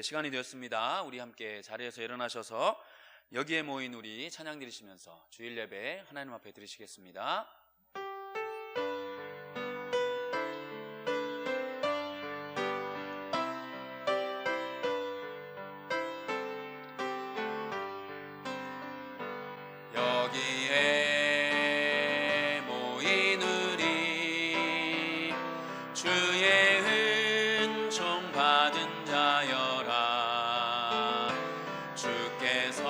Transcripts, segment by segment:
시간이 되었습니다. 우리 함께 자리에서 일어나셔서 여기에 모인 우리 찬양 드리시면서 주일 예배 하나님 앞에 드리시겠습니다. 여기에 모인 우리 주의 은총 받은 자여라. 주께서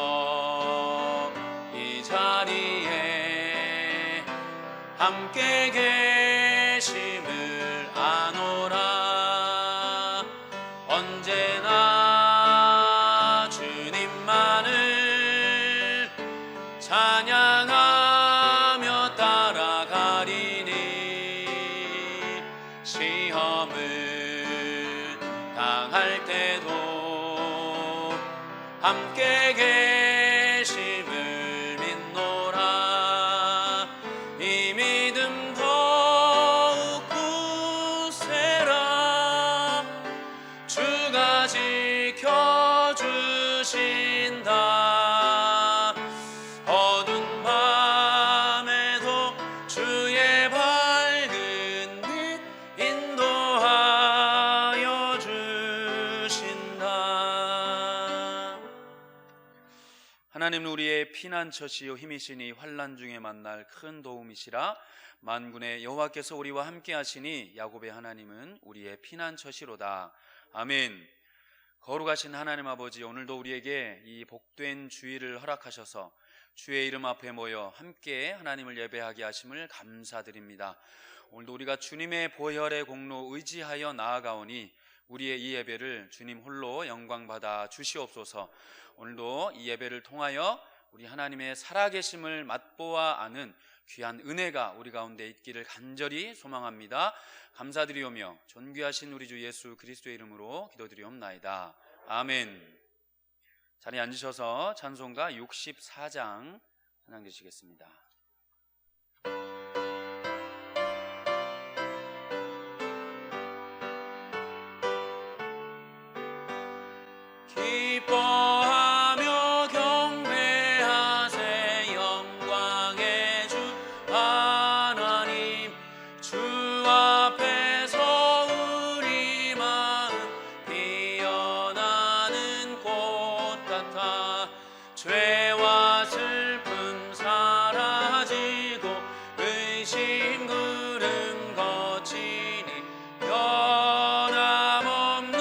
이 자리에 함께 계심을 아노라. 언제나 주님만을 찬양하며 따라가리니 시험을 당할 때도 함께 계심을 믿노라. 이 믿음 더욱 굳세라. 주가 지켜주신다. 어두운 밤에도 주의 밝은 빛 인도하여 주신다. 하나님은 우리의 피난처시요 힘이시니 환난 중에 만날 큰 도움이시라. 만군의 여호와께서 우리와 함께 하시니 야곱의 하나님은 우리의 피난처시로다. 아멘. 거룩하신 하나님 아버지, 오늘도 우리에게 이 복된 주일을 허락하셔서 주의 이름 앞에 모여 함께 하나님을 예배하게 하심을 감사드립니다. 오늘도 우리가 주님의 보혈의 공로 의지하여 나아가오니 우리의 이 예배를 주님 홀로 영광받아 주시옵소서. 오늘도 이 예배를 통하여 우리 하나님의 살아계심을 맛보아 아는 귀한 은혜가 우리 가운데 있기를 간절히 소망합니다. 감사드리오며 존귀하신 우리 주 예수 그리스도의 이름으로 기도드리옵나이다. 아멘. 자리에 앉으셔서 찬송가 64장 찬양 드리시겠습니다. 기뻐하며 경배하세 영광의 주 하나님. 주 앞에서 우리 마음 피어나는 꽃 같아. 죄와 슬픔 사라지고 의심 구름 거치니 변함없는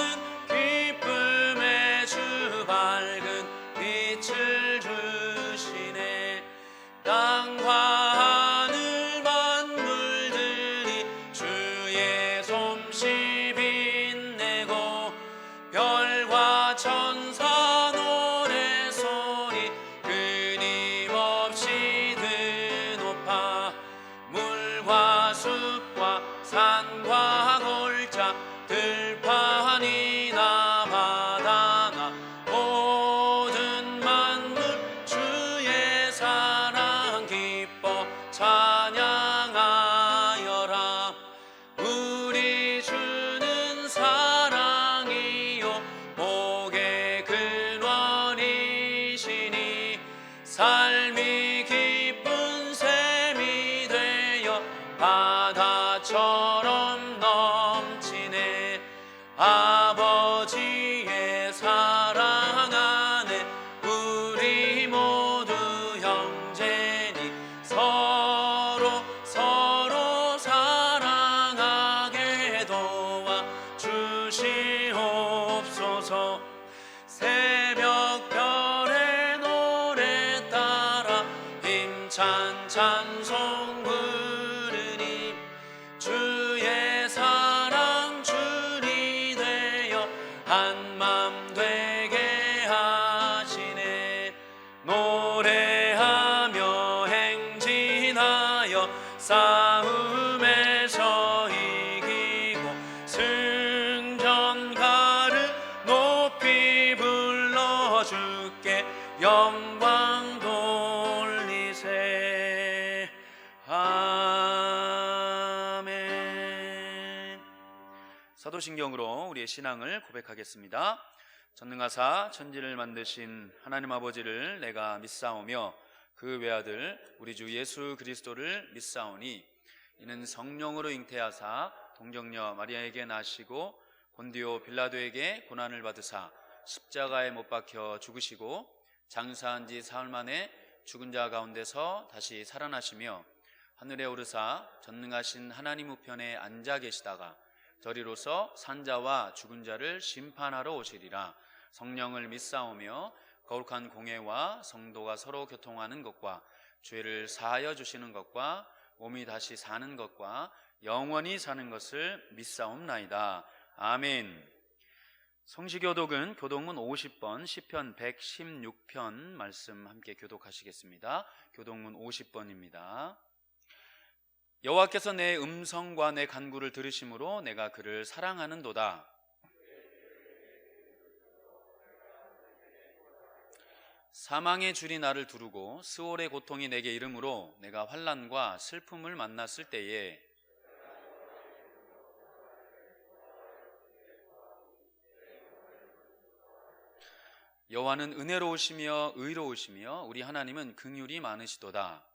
기쁨의 주 밝은 빛을 주시네. 땅과 하늘 만물들이 주의 솜씨 빛내고 별과 천사 노래소리 끊임없이 드높아. 물과 숲과 산과 골짜 들판이나 바다나 모든 만물 주의 사랑 기뻐 찬양하여라. 우리 주는 사랑이요 복의 근원이시니 삶이 기쁜 샘이 되어 바다처럼 넘치네. 아버지의 사랑 안에 우리 모두 형제니 서로 사랑하게 도와 주시옵소서. 새벽 별의 노래 따라 힘찬 찬송 부르니 주의 사랑 줄이 되어 한맘 되게 하시네. 노래하며 행진하여 싸움에서 이기고 승전가를 높이 불러 주께 영광 돌리세. 아멘. 사도신경으로 우리의 신앙을 고백하겠습니다. 전능하사 천지를 만드신 하나님 아버지를 내가 믿사오며 그 외아들 우리 주 예수 그리스도를 믿사오니 이는 성령으로 잉태하사 동정녀 마리아에게 나시고 본디오 빌라도에게 고난을 받으사 십자가에 못 박혀 죽으시고 장사한 지 사흘 만에 죽은 자 가운데서 다시 살아나시며 하늘에 오르사 전능하신 하나님 우편에 앉아 계시다가 저리로서 산자와 죽은 자를 심판하러 오시리라. 성령을 믿사오며 거룩한 공회와 성도가 서로 교통하는 것과 죄를 사하여 주시는 것과 몸이 다시 사는 것과 영원히 사는 것을 믿사옵나이다. 아멘. 성시교독은 교독문 50번 시편 116편 말씀 함께 교독하시겠습니다. 교독문 50번입니다. 여호와께서 내 음성과 내 간구를 들으심으로 내가 그를 사랑하는도다. 사망의 줄이 나를 두르고 스올의 고통이 내게 이르므로 내가 환난과 슬픔을 만났을 때에 여호와는 은혜로우시며 의로우시며 우리 하나님은 긍휼이 많으시도다.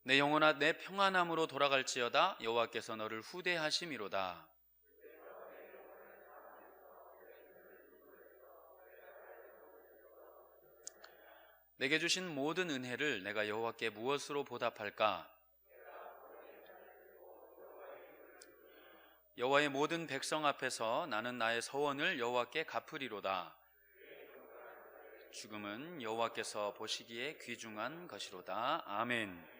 내 영혼아 내 평안함으로 돌아갈지어다. 여호와께서 너를 후대하심이로다. 내게 주신 모든 은혜를 내가 여호와께 무엇으로 보답할까? 여호와의 모든 백성 앞에서 나는 나의 서원을 여호와께 갚으리로다. 죽음은 여호와께서 보시기에 귀중한 것이로다. 아멘.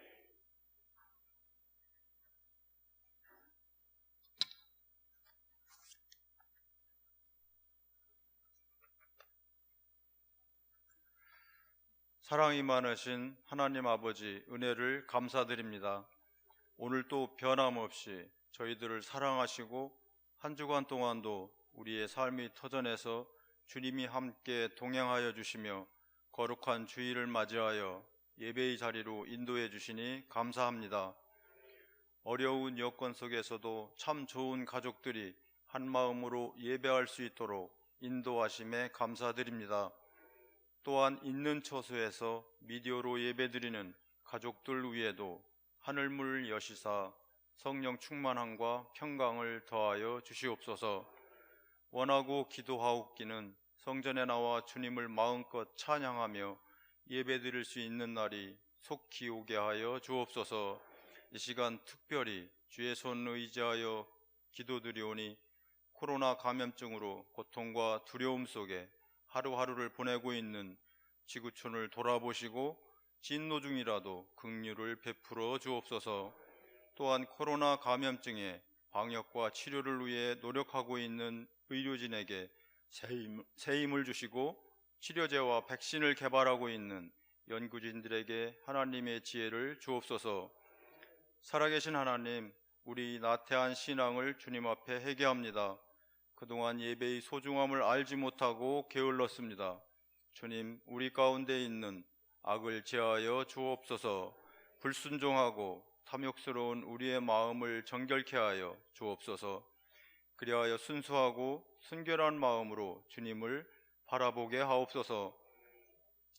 사랑이 많으신 하나님 아버지 은혜를 감사드립니다. 오늘도 변함없이 저희들을 사랑하시고 한 주간 동안도 우리의 삶의 터전에서 주님이 함께 동행하여 주시며 거룩한 주일을 맞이하여 예배의 자리로 인도해 주시니 감사합니다. 어려운 여건 속에서도 참 좋은 가족들이 한 마음으로 예배할 수 있도록 인도하심에 감사드립니다. 또한 있는 처소에서 미디어로 예배드리는 가족들 위에도 하늘물 여시사 성령 충만함과 평강을 더하여 주시옵소서. 원하고 기도하옵기는 성전에 나와 주님을 마음껏 찬양하며 예배드릴 수 있는 날이 속히 오게 하여 주옵소서. 이 시간 특별히 주의 손 의지하여 기도드리오니 코로나 감염증으로 고통과 두려움 속에 하루하루를 보내고 있는 지구촌을 돌아보시고 진노 중이라도 긍휼을 베풀어 주옵소서. 또한 코로나 감염증의 방역과 치료를 위해 노력하고 있는 의료진에게 새 힘을 주시고 치료제와 백신을 개발하고 있는 연구진들에게 하나님의 지혜를 주옵소서. 살아계신 하나님, 우리 나태한 신앙을 주님 앞에 회개합니다. 그동안 예배의 소중함을 알지 못하고 게을렀습니다. 주님, 우리 가운데 있는 악을 제하여 주옵소서. 불순종하고 탐욕스러운 우리의 마음을 정결케 하여 주옵소서. 그리하여 순수하고 순결한 마음으로 주님을 바라보게 하옵소서.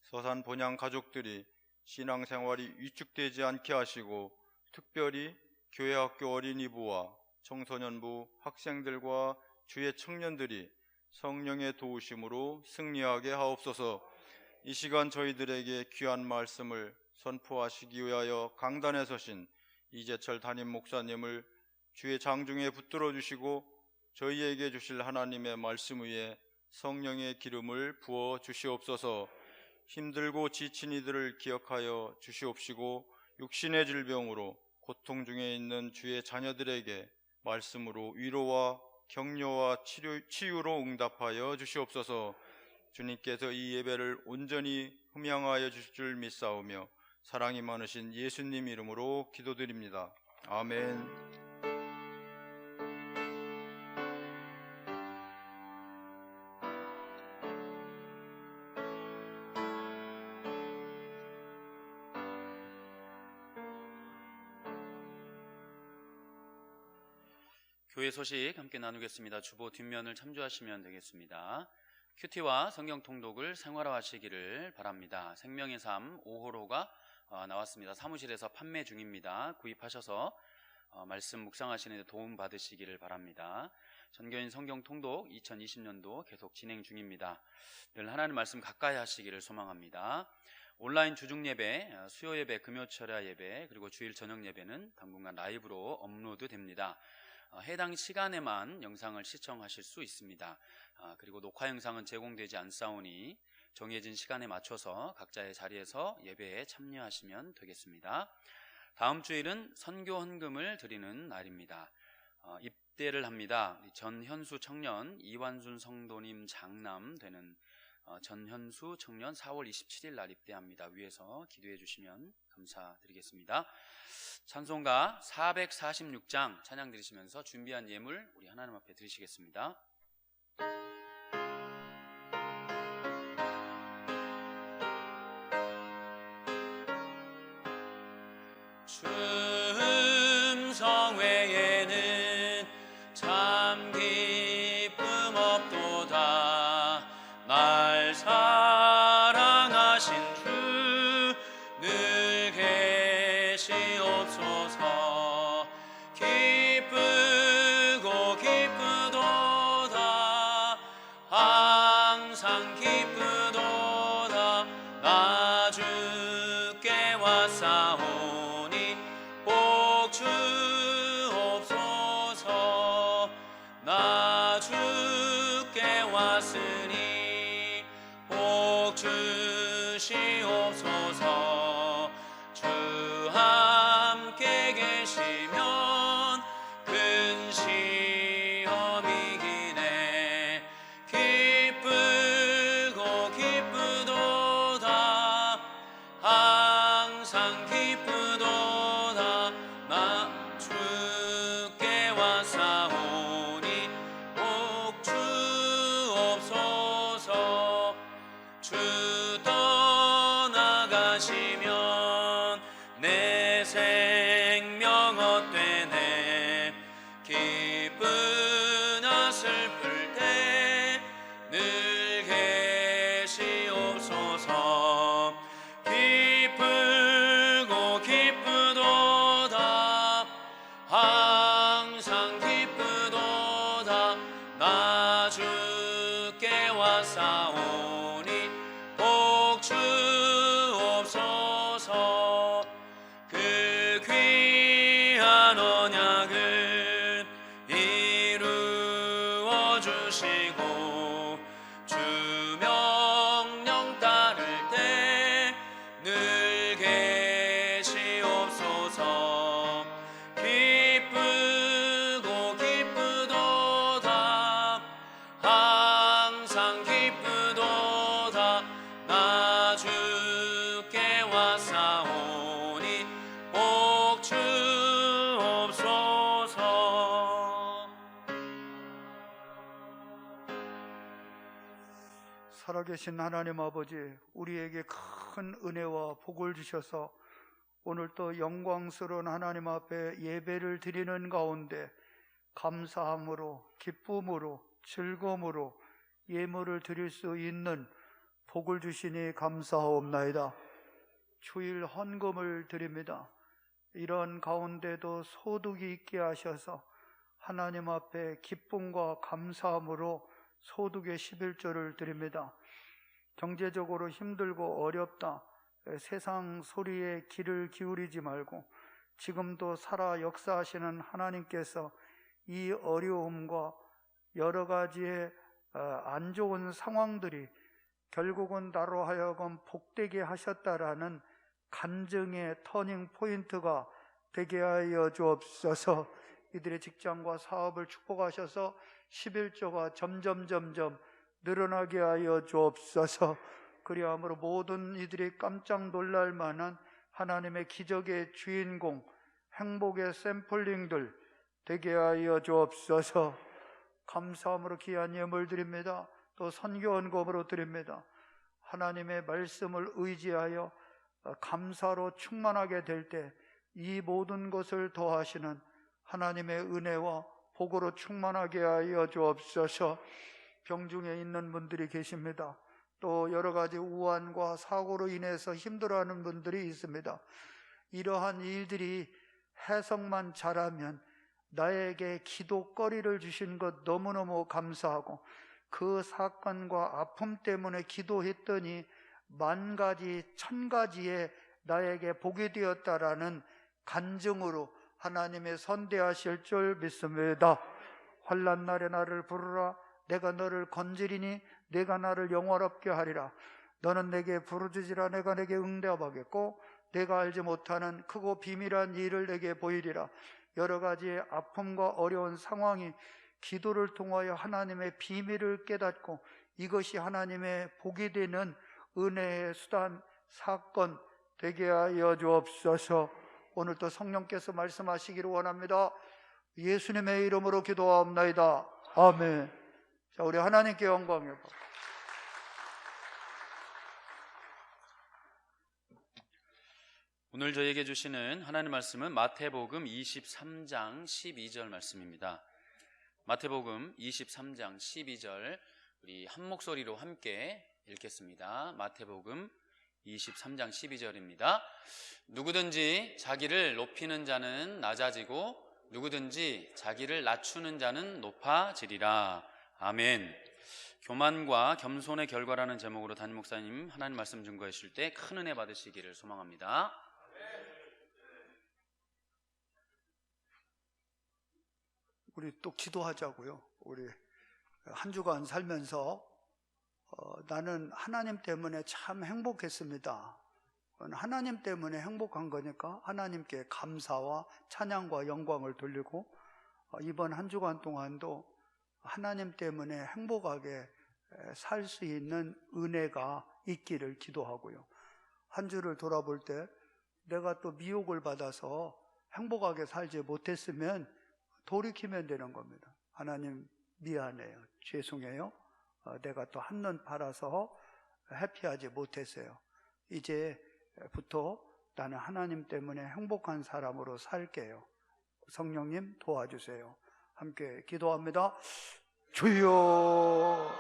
서산 본향 가족들이 신앙생활이 위축되지 않게 하시고 특별히 교회학교 어린이부와 청소년부 학생들과 주의 청년들이 성령의 도우심으로 승리하게 하옵소서. 이 시간 저희들에게 귀한 말씀을 선포하시기 위하여 강단에 서신 이재철 담임 목사님을 주의 장중에 붙들어 주시고 저희에게 주실 하나님의 말씀 위에 성령의 기름을 부어 주시옵소서. 힘들고 지친 이들을 기억하여 주시옵시고 육신의 질병으로 고통 중에 있는 주의 자녀들에게 말씀으로 위로와 격려와 치유로 응답하여 주시옵소서. 주님께서 이 예배를 온전히 흠양하여 주실 줄 믿사오며 사랑이 많으신 예수님 이름으로 기도드립니다. 아멘. 교회 소식 함께 나누겠습니다. 주보 뒷면을 참조하시면 되겠습니다. 큐티와 성경 통독을 생활화하시기를 바랍니다. 생명의 삶 5호로가 나왔습니다. 사무실에서 판매 중입니다. 구입하셔서 말씀 묵상하시는 데 도움 받으시기를 바랍니다. 전교인 성경 통독 2020년도 계속 진행 중입니다. 늘 하나님 말씀 가까이 하시기를 소망합니다. 온라인 주중 예배, 수요 예배, 금요 철야 예배, 그리고 주일 저녁 예배는 당분간 라이브로 업로드 됩니다. 해당 시간에만 영상을 시청하실 수 있습니다. 그리고 녹화 영상은 제공되지 않사오니 정해진 시간에 맞춰서 각자의 자리에서 예배에 참여하시면 되겠습니다. 다음 주일은 선교 헌금을 드리는 날입니다. 입대를 합니다. 전현수 청년 이완순 성도님 장남 되는 전현수 청년 4월 27일 날 입대합니다. 위에서 기도해 주시면 감사드리겠습니다. 찬송가 446장 찬양 드리시면서 준비한 예물 우리 하나님 앞에 드리시겠습니다. 춤성 외에는 참 기쁨 없도다. 날 사랑하신 주 늘 계시옵소서. 기쁘고 기쁘도다. 항상 기쁘도다. 나 주께 왔사오니 복 주옵소서. 나 주께 왔으니 복 주시옵소서. 주 함께 계시면 근시험이 기네. 기쁘고 기쁘도다. 항상 기쁘도다. 나 주께 왔사오니 복 주옵소서. 주 떠나가시면 내 생명 헛되네. 기쁘나 슬플 때 늘 계시옵소서. 기쁘고 기쁘도다. 항상 기쁘도다. 나 주께 왔사오니 복 주옵소서. 그 귀한 언약을 이루어 주시고 주 명령 따를 때 늘 계시옵소서. 기쁘고 기쁘도다. 항상 기쁘도다. 나 주께 왔사오니 복 주옵소서. 살아계신 하나님 아버지, 우리에게 큰 은혜와 복을 주셔서 오늘 또 영광스러운 하나님 앞에 예배를 드리는 가운데 감사함으로, 기쁨으로, 즐거움으로 예물을 드릴 수 있는 복을 주시니 감사하옵나이다. 주일 헌금을 드립니다. 이런 가운데도 소득이 있게 하셔서 하나님 앞에 기쁨과 감사함으로 소득의 11조를 드립니다. 경제적으로 힘들고 어렵다, 세상 소리에 귀를 기울이지 말고 지금도 살아 역사하시는 하나님께서 이 어려움과 여러 가지의 안 좋은 상황들이 결국은 나로 하여금 복되게 하셨다라는 간증의 터닝 포인트가 되게 하여 주옵소서. 이들의 직장과 사업을 축복하셔서 11조가 점점 늘어나게 하여 주옵소서. 그리함으로 모든 이들이 깜짝 놀랄 만한 하나님의 기적의 주인공, 행복의 샘플링들 되게 하여 주옵소서. 감사함으로 귀한 예물 드립니다. 또 선교헌금으로 드립니다. 하나님의 말씀을 의지하여 감사로 충만하게 될 때 이 모든 것을 더하시는 하나님의 은혜와 복으로 충만하게 하여 주옵소서. 병중에 있는 분들이 계십니다. 또 여러 가지 우환과 사고로 인해서 힘들어하는 분들이 있습니다. 이러한 일들이 해석만 잘하면 나에게 기도거리를 주신 것 너무너무 감사하고, 그 사건과 아픔 때문에 기도했더니 10,000가지 1,000가지의 나에게 복이 되었다라는 간증으로 하나님의 선대하실 줄 믿습니다. 환난 날에 나를 부르라. 내가 너를 건지리니 내가 나를 영화롭게 하리라. 너는 내게 부르짖으라. 내가 내게 응답하겠고 내가 알지 못하는 크고 비밀한 일을 내게 보이리라. 여러 가지의 아픔과 어려운 상황이 기도를 통하여 하나님의 비밀을 깨닫고 이것이 하나님의 복이 되는 은혜의 수단, 사건 되게 하여 주옵소서. 오늘도 성령께서 말씀하시기를 원합니다. 예수님의 이름으로 기도하옵나이다. 아멘. 자, 우리 하나님께 영광을 받 오늘 저에게 주시는 하나님 말씀은 마태복음 23장 12절 말씀입니다. 마태복음 23장 12절 우리 한 목소리로 함께 읽겠습니다. 마태복음 23장 12절입니다. 누구든지 자기를 높이는 자는 낮아지고 누구든지 자기를 낮추는 자는 높아지리라. 아멘. 교만과 겸손의 결과라는 제목으로 담임 목사님 하나님 말씀 증거해 주실 때 큰 은혜 받으시기를 소망합니다. 우리 또 기도하자고요. 우리 한 주간 살면서 나는 하나님 때문에 참 행복했습니다. 하나님 때문에 행복한 거니까 하나님께 감사와 찬양과 영광을 돌리고, 이번 한 주간 동안도 하나님 때문에 행복하게 살 수 있는 은혜가 있기를 기도하고요. 한 주를 돌아볼 때 내가 또 미혹을 받아서 행복하게 살지 못했으면 돌이키면 되는 겁니다. 하나님 미안해요. 죄송해요. 내가 또 한눈 팔아서 해피하지 못했어요. 이제부터 나는 하나님 때문에 행복한 사람으로 살게요. 성령님 도와주세요. 함께 기도합니다. 주여,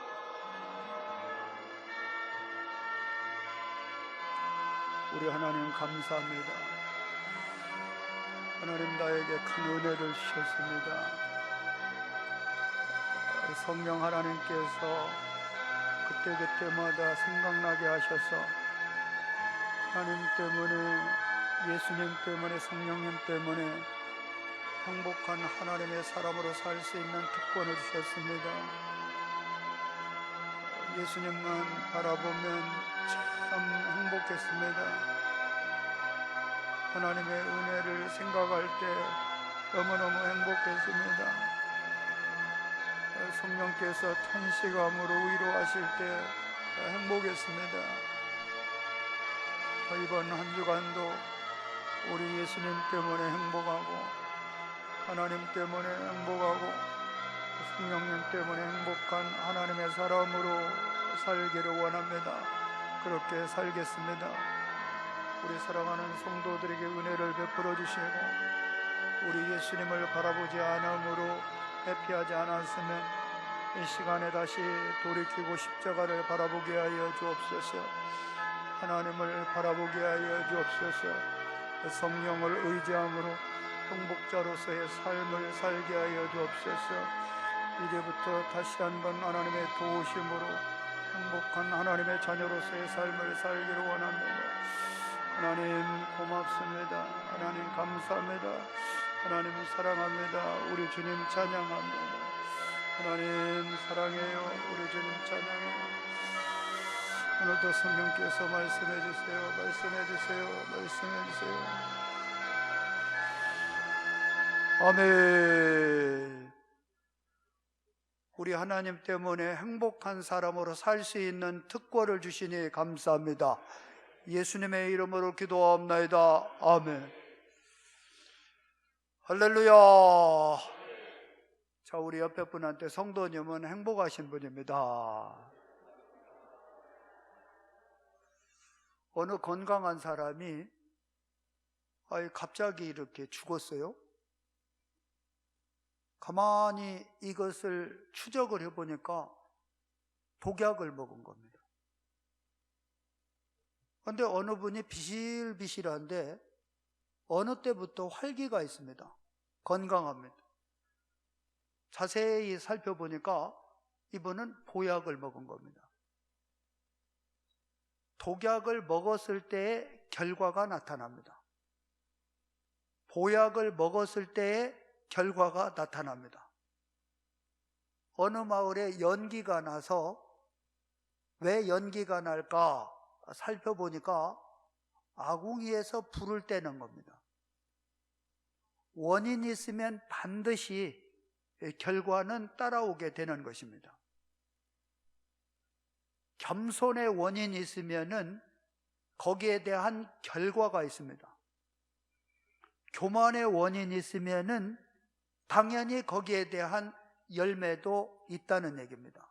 우리 하나님 감사합니다. 하나님 나에게 큰 은혜를 주셨습니다. 성령 하나님께서 그때그때마다 생각나게 하셔서 하나님 때문에, 예수님 때문에, 성령님 때문에 행복한 하나님의 사람으로 살 수 있는 특권을 주셨습니다. 예수님만 바라보면 참 행복했습니다. 하나님의 은혜를 생각할 때 너무너무 행복했습니다. 성령께서 탄식함으로 위로하실 때 행복했습니다. 이번 한 주간도 우리 예수님 때문에 행복하고, 하나님 때문에 행복하고, 성령님 때문에 행복한 하나님의 사람으로 살기를 원합니다. 그렇게 살겠습니다. 우리 사랑하는 성도들에게 은혜를 베풀어 주시고, 우리 예수님을 바라보지 않음으로 회피하지 않았으면 이 시간에 다시 돌이키고 십자가를 바라보게 하여 주옵소서. 하나님을 바라보게 하여 주옵소서. 성령을 의지함으로 행복자로서의 삶을 살게 하여 주옵소서. 이제부터 다시 한번 하나님의 도우심으로 행복한 하나님의 자녀로서의 삶을 살기를 원합니다. 하나님 고맙습니다. 하나님 감사합니다. 하나님 사랑합니다. 우리 주님 찬양합니다. 하나님 사랑해요. 우리 주님 찬양해요. 오늘도 성령께서 말씀해 주세요. 말씀해 주세요. 말씀해 주세요. 아멘. 우리 하나님 때문에 행복한 사람으로 살 수 있는 특권을 주시니 감사합니다. 예수님의 이름으로 기도하옵나이다. 아멘. 할렐루야. 자, 우리 옆에 분한테, 성도님은 행복하신 분입니다. 어느 건강한 사람이 갑자기 이렇게 죽었어요. 가만히 이것을 추적을 해보니까 독약을 먹은 겁니다. 그런데 어느 분이 비실비실한데 어느 때부터 활기가 있습니다. 건강합니다. 자세히 살펴보니까 이분은 보약을 먹은 겁니다. 독약을 먹었을 때의 결과가 나타납니다. 보약을 먹었을 때의 결과가 나타납니다. 어느 마을에 연기가 나서 왜 연기가 날까 살펴보니까 아궁이에서 불을 떼는 겁니다. 원인이 있으면 반드시 결과는 따라오게 되는 것입니다. 겸손의 원인이 있으면은 거기에 대한 결과가 있습니다. 교만의 원인이 있으면은 당연히 거기에 대한 열매도 있다는 얘기입니다.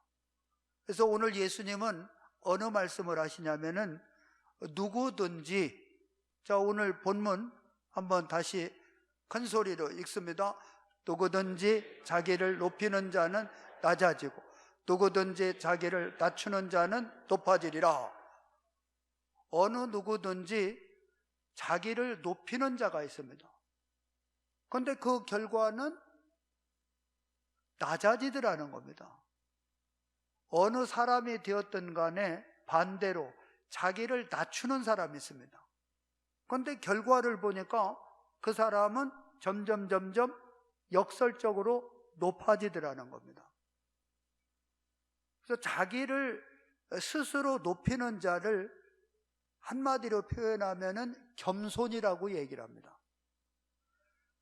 그래서 오늘 예수님은 어느 말씀을 하시냐면은 누구든지, 자 오늘 본문 한번 다시 큰 소리로 읽습니다. 누구든지 자기를 높이는 자는 낮아지고 누구든지 자기를 낮추는 자는 높아지리라. 어느 누구든지 자기를 높이는 자가 있습니다. 그런데 그 결과는 낮아지더라는 겁니다. 어느 사람이 되었든 간에 반대로 자기를 낮추는 사람이 있습니다. 그런데 결과를 보니까 그 사람은 점점 역설적으로 높아지더라는 겁니다. 그래서 자기를 스스로 높이는 자를 한마디로 표현하면은 겸손이라고 얘기를 합니다.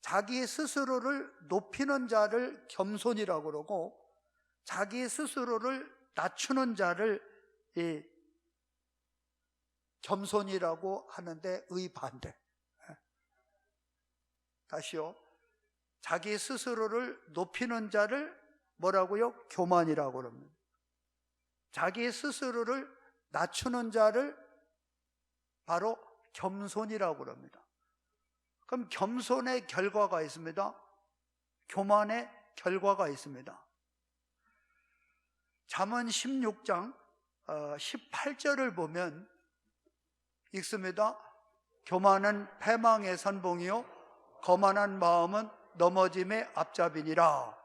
자기 스스로를 높이는 자를 겸손이라고 그러고 자기 스스로를 낮추는 자를 겸손이라고 하는데 의반대. 다시요. 자기 스스로를 높이는 자를 뭐라고요? 교만이라고 그럽니다. 자기 스스로를 낮추는 자를 바로 겸손이라고 그럽니다. 그럼 겸손의 결과가 있습니다. 교만의 결과가 있습니다. 잠언 16장 18절을 보면 읽습니다. 교만은 패망의 선봉이요 거만한 마음은 넘어짐의 앞잡이니라.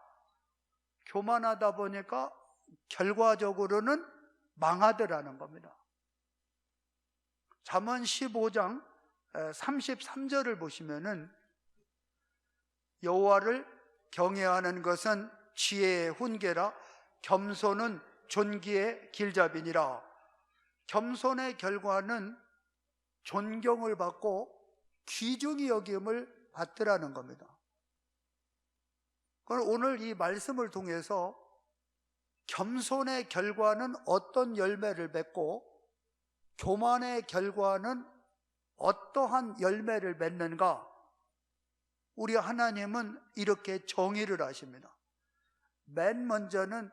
교만하다 보니까 결과적으로는 망하더라는 겁니다. 잠언 15장 33절을 보시면은 여호와를 경외하는 것은 지혜의 훈계라 겸손은 존귀의 길잡이니라. 겸손의 결과는 존경을 받고 귀중히 여김을 받더라는 겁니다. 그럼 오늘 이 말씀을 통해서 겸손의 결과는 어떤 열매를 맺고 교만의 결과는 어떠한 열매를 맺는가? 우리 하나님은 이렇게 정의를 하십니다. 맨 먼저는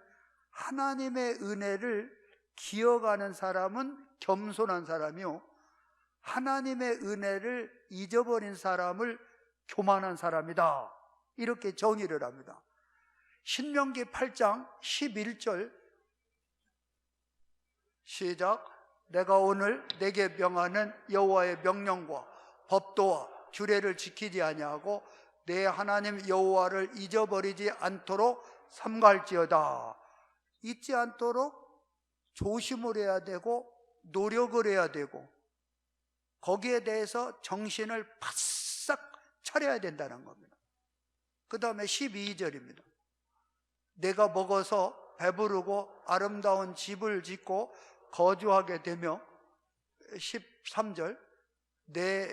하나님의 은혜를 기억하는 사람은 겸손한 사람이요, 하나님의 은혜를 잊어버린 사람을 교만한 사람이다. 이렇게 정의를 합니다. 신명기 8장 11절 시작. 내가 오늘 내게 명하는 여호와의 명령과 법도와 규례를 지키지 아니하고 내 하나님 여호와를 잊어버리지 않도록 삼갈지어다. 잊지 않도록 조심을 해야 되고 노력을 해야 되고 거기에 대해서 정신을 바싹 차려야 된다는 겁니다. 그 다음에 12절입니다. 내가 먹어서 배부르고 아름다운 집을 짓고 거주하게 되며 13절 내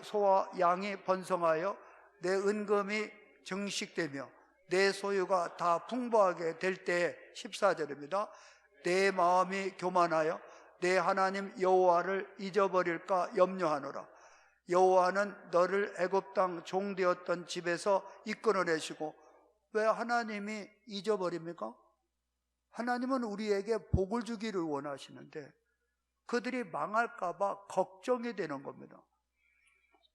소와 양이 번성하여 내 은금이 증식되며 내 소유가 다 풍부하게 될 때 14절입니다. 내 마음이 교만하여 내 하나님 여호와를 잊어버릴까 염려하노라. 여호와는 너를 애굽 땅 종되었던 집에서 이끌어내시고. 왜 하나님이 잊어버립니까? 하나님은 우리에게 복을 주기를 원하시는데 그들이 망할까 봐 걱정이 되는 겁니다.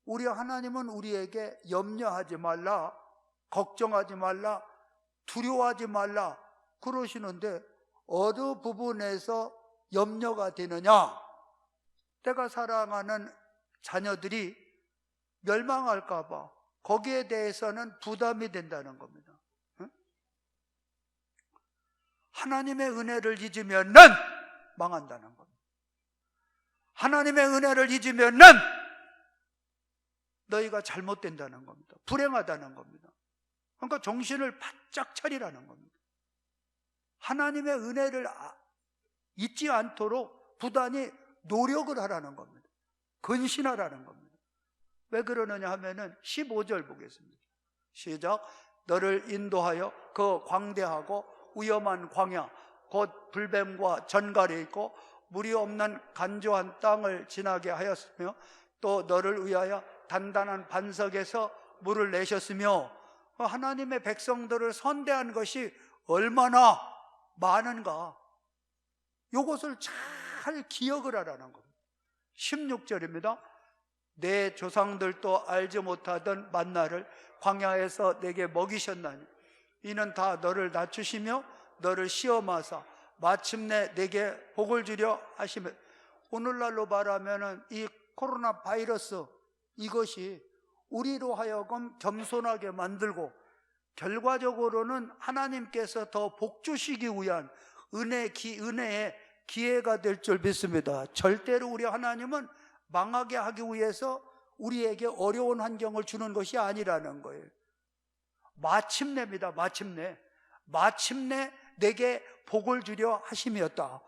우리 하나님은 우리에게 염려하지 말라, 걱정하지 말라, 두려워하지 말라 그러시는데 어느 부분에서 염려가 되느냐? 내가 사랑하는 자녀들이 멸망할까 봐 거기에 대해서는 부담이 된다는 겁니다. 응? 하나님의 은혜를 잊으면은 망한다는 겁니다. 하나님의 은혜를 잊으면은 너희가 잘못된다는 겁니다. 불행하다는 겁니다. 그러니까 정신을 바짝 차리라는 겁니다. 하나님의 은혜를 잊지 않도록 부단히 노력을 하라는 겁니다. 근신하라는 겁니다. 왜 그러느냐 하면은 15절 보겠습니다. 시작. 너를 인도하여 그 광대하고 위험한 광야 곧 불뱀과 전갈이 있고 물이 없는 간조한 땅을 지나게 하였으며 또 너를 위하여 단단한 반석에서 물을 내셨으며 하나님의 백성들을 선대한 것이 얼마나 많은가 이것을 잘 기억을 하라는 겁니다. 16절입니다. 내 조상들도 알지 못하던 만나를 광야에서 내게 먹이셨나니 이는 다 너를 낮추시며 너를 시험하사 마침내 내게 복을 주려 하시며 오늘날로 말하면 이 코로나 바이러스 이것이 우리로 하여금 겸손하게 만들고 결과적으로는 하나님께서 더 복 주시기 위한 은혜의 기회가 될 줄 믿습니다. 절대로 우리 하나님은 망하게 하기 위해서 우리에게 어려운 환경을 주는 것이 아니라는 거예요. 마침내입니다. 마침내 내게 복을 주려 하심이었다.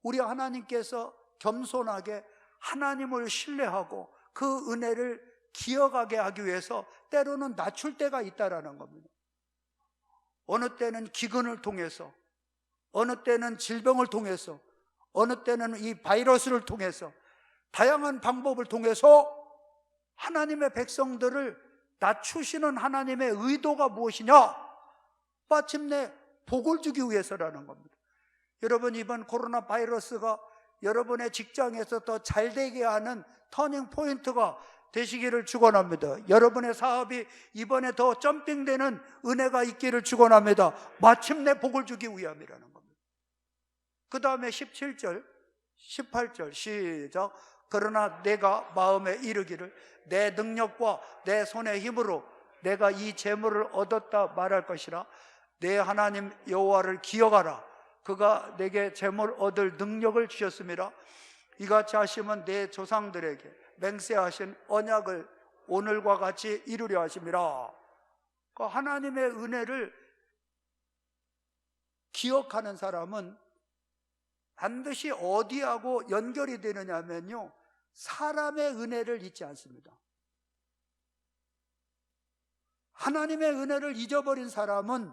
우리 하나님께서 겸손하게 하나님을 신뢰하고 그 은혜를 기억하게 하기 위해서 때로는 낮출 때가 있다라는 겁니다. 어느 때는 기근을 통해서, 어느 때는 질병을 통해서, 어느 때는 이 바이러스를 통해서 다양한 방법을 통해서 하나님의 백성들을 낮추시는 하나님의 의도가 무엇이냐? 마침내 복을 주기 위해서라는 겁니다. 여러분, 이번 코로나 바이러스가 여러분의 직장에서 더 잘 되게 하는 터닝 포인트가 되시기를 축원합니다. 여러분의 사업이 이번에 더 점핑되는 은혜가 있기를 축원합니다. 마침내 복을 주기 위함이라는 겁니다. 그 다음에 17절, 18절 시작. 그러나 내가 마음에 이르기를 내 능력과 내 손의 힘으로 내가 이 재물을 얻었다 말할 것이라. 내 하나님 여호와를 기억하라. 그가 내게 재물 얻을 능력을 주셨음이라. 이같이 하시면 내 조상들에게 맹세하신 언약을 오늘과 같이 이루려 하심이라. 하나님의 은혜를 기억하는 사람은 반드시 어디하고 연결이 되느냐면요, 사람의 은혜를 잊지 않습니다. 하나님의 은혜를 잊어버린 사람은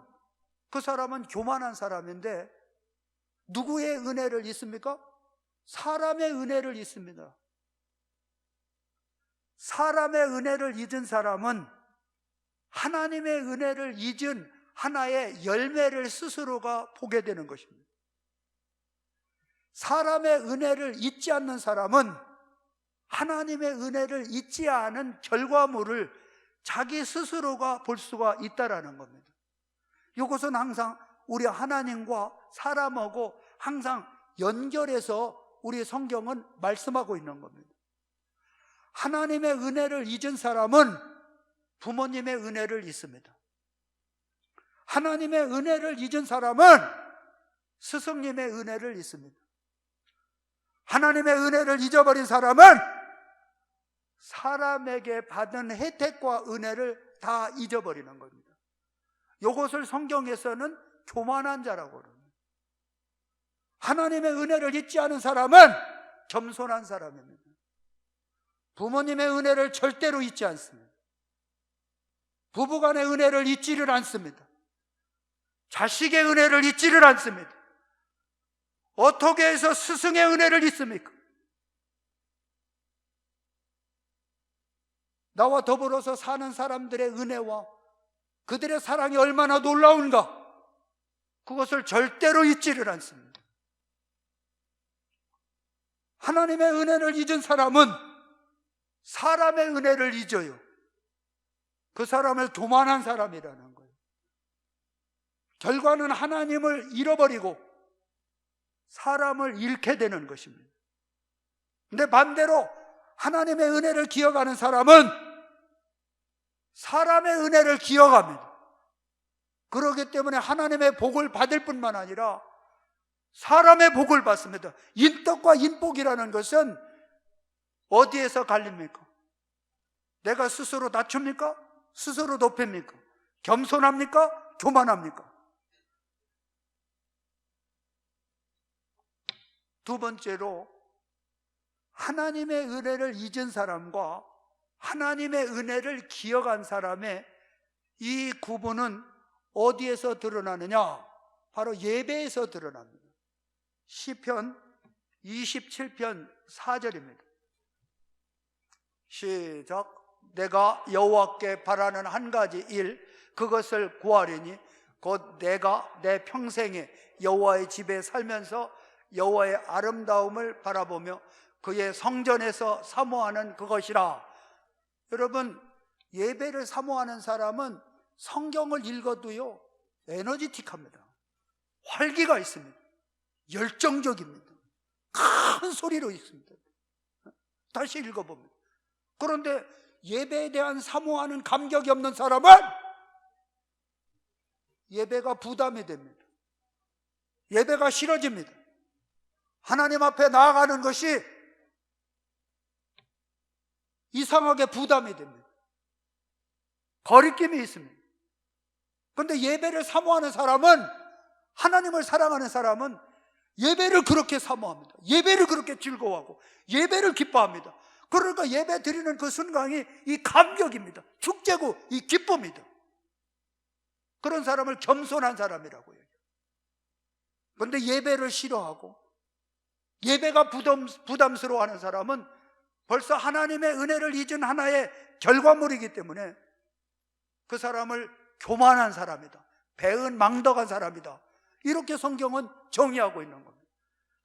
그 사람은 교만한 사람인데 누구의 은혜를 잊습니까? 사람의 은혜를 잊습니다. 사람의 은혜를 잊은 사람은 하나님의 은혜를 잊은 하나의 열매를 스스로가 보게 되는 것입니다. 사람의 은혜를 잊지 않는 사람은 하나님의 은혜를 잊지 않은 결과물을 자기 스스로가 볼 수가 있다라는 겁니다. 이것은 항상 우리 하나님과 사람하고 항상 연결해서 우리 성경은 말씀하고 있는 겁니다. 하나님의 은혜를 잊은 사람은 부모님의 은혜를 잊습니다. 하나님의 은혜를 잊은 사람은 스승님의 은혜를 잊습니다. 하나님의 은혜를 잊어버린 사람은 사람에게 받은 혜택과 은혜를 다 잊어버리는 겁니다. 이것을 성경에서는 교만한 자라고 그럽니다. 하나님의 은혜를 잊지 않은 사람은 겸손한 사람입니다. 부모님의 은혜를 절대로 잊지 않습니다. 부부간의 은혜를 잊지를 않습니다. 자식의 은혜를 잊지를 않습니다. 어떻게 해서 스승의 은혜를 잊습니까? 나와 더불어서 사는 사람들의 은혜와 그들의 사랑이 얼마나 놀라운가, 그것을 절대로 잊지를 않습니다. 하나님의 은혜를 잊은 사람은 사람의 은혜를 잊어요. 그 사람을 교만한 사람이라는 거예요. 결과는 하나님을 잃어버리고 사람을 잃게 되는 것입니다. 근데 반대로 하나님의 은혜를 기억하는 사람은 사람의 은혜를 기억합니다. 그렇기 때문에 하나님의 복을 받을 뿐만 아니라 사람의 복을 받습니다. 인덕과 인복이라는 것은 어디에서 갈립니까? 내가 스스로 낮춥니까? 스스로 높입니까? 겸손합니까? 교만합니까? 두 번째로 하나님의 은혜를 잊은 사람과 하나님의 은혜를 기억한 사람의 이 구분은 어디에서 드러나느냐? 바로 예배에서 드러납니다. 시편 27편 4절입니다. 시작. 내가 여호와께 바라는 한 가지 일, 그것을 구하리니 곧 내가 내 평생에 여호와의 집에 살면서 여호와의 아름다움을 바라보며 그의 성전에서 사모하는 그것이라. 여러분, 예배를 사모하는 사람은 성경을 읽어도요 에너지틱합니다. 활기가 있습니다. 열정적입니다. 큰 소리로 읽습니다. 다시 읽어봅니다. 그런데 예배에 대한 사모하는 감격이 없는 사람은 예배가 부담이 됩니다. 예배가 싫어집니다. 하나님 앞에 나아가는 것이 이상하게 부담이 됩니다. 거리낌이 있습니다. 그런데 예배를 사모하는 사람은, 하나님을 사랑하는 사람은 예배를 그렇게 사모합니다. 예배를 그렇게 즐거워하고 예배를 기뻐합니다. 그러니까 예배 드리는 그 순간이 이 감격입니다. 축제고 이 기쁨이다. 그런 사람을 겸손한 사람이라고 해요. 그런데 예배를 싫어하고 예배가 부담스러워하는 사람은 벌써 하나님의 은혜를 잊은 하나의 결과물이기 때문에 그 사람을 교만한 사람이다, 배은망덕한 사람이다, 이렇게 성경은 정의하고 있는 겁니다.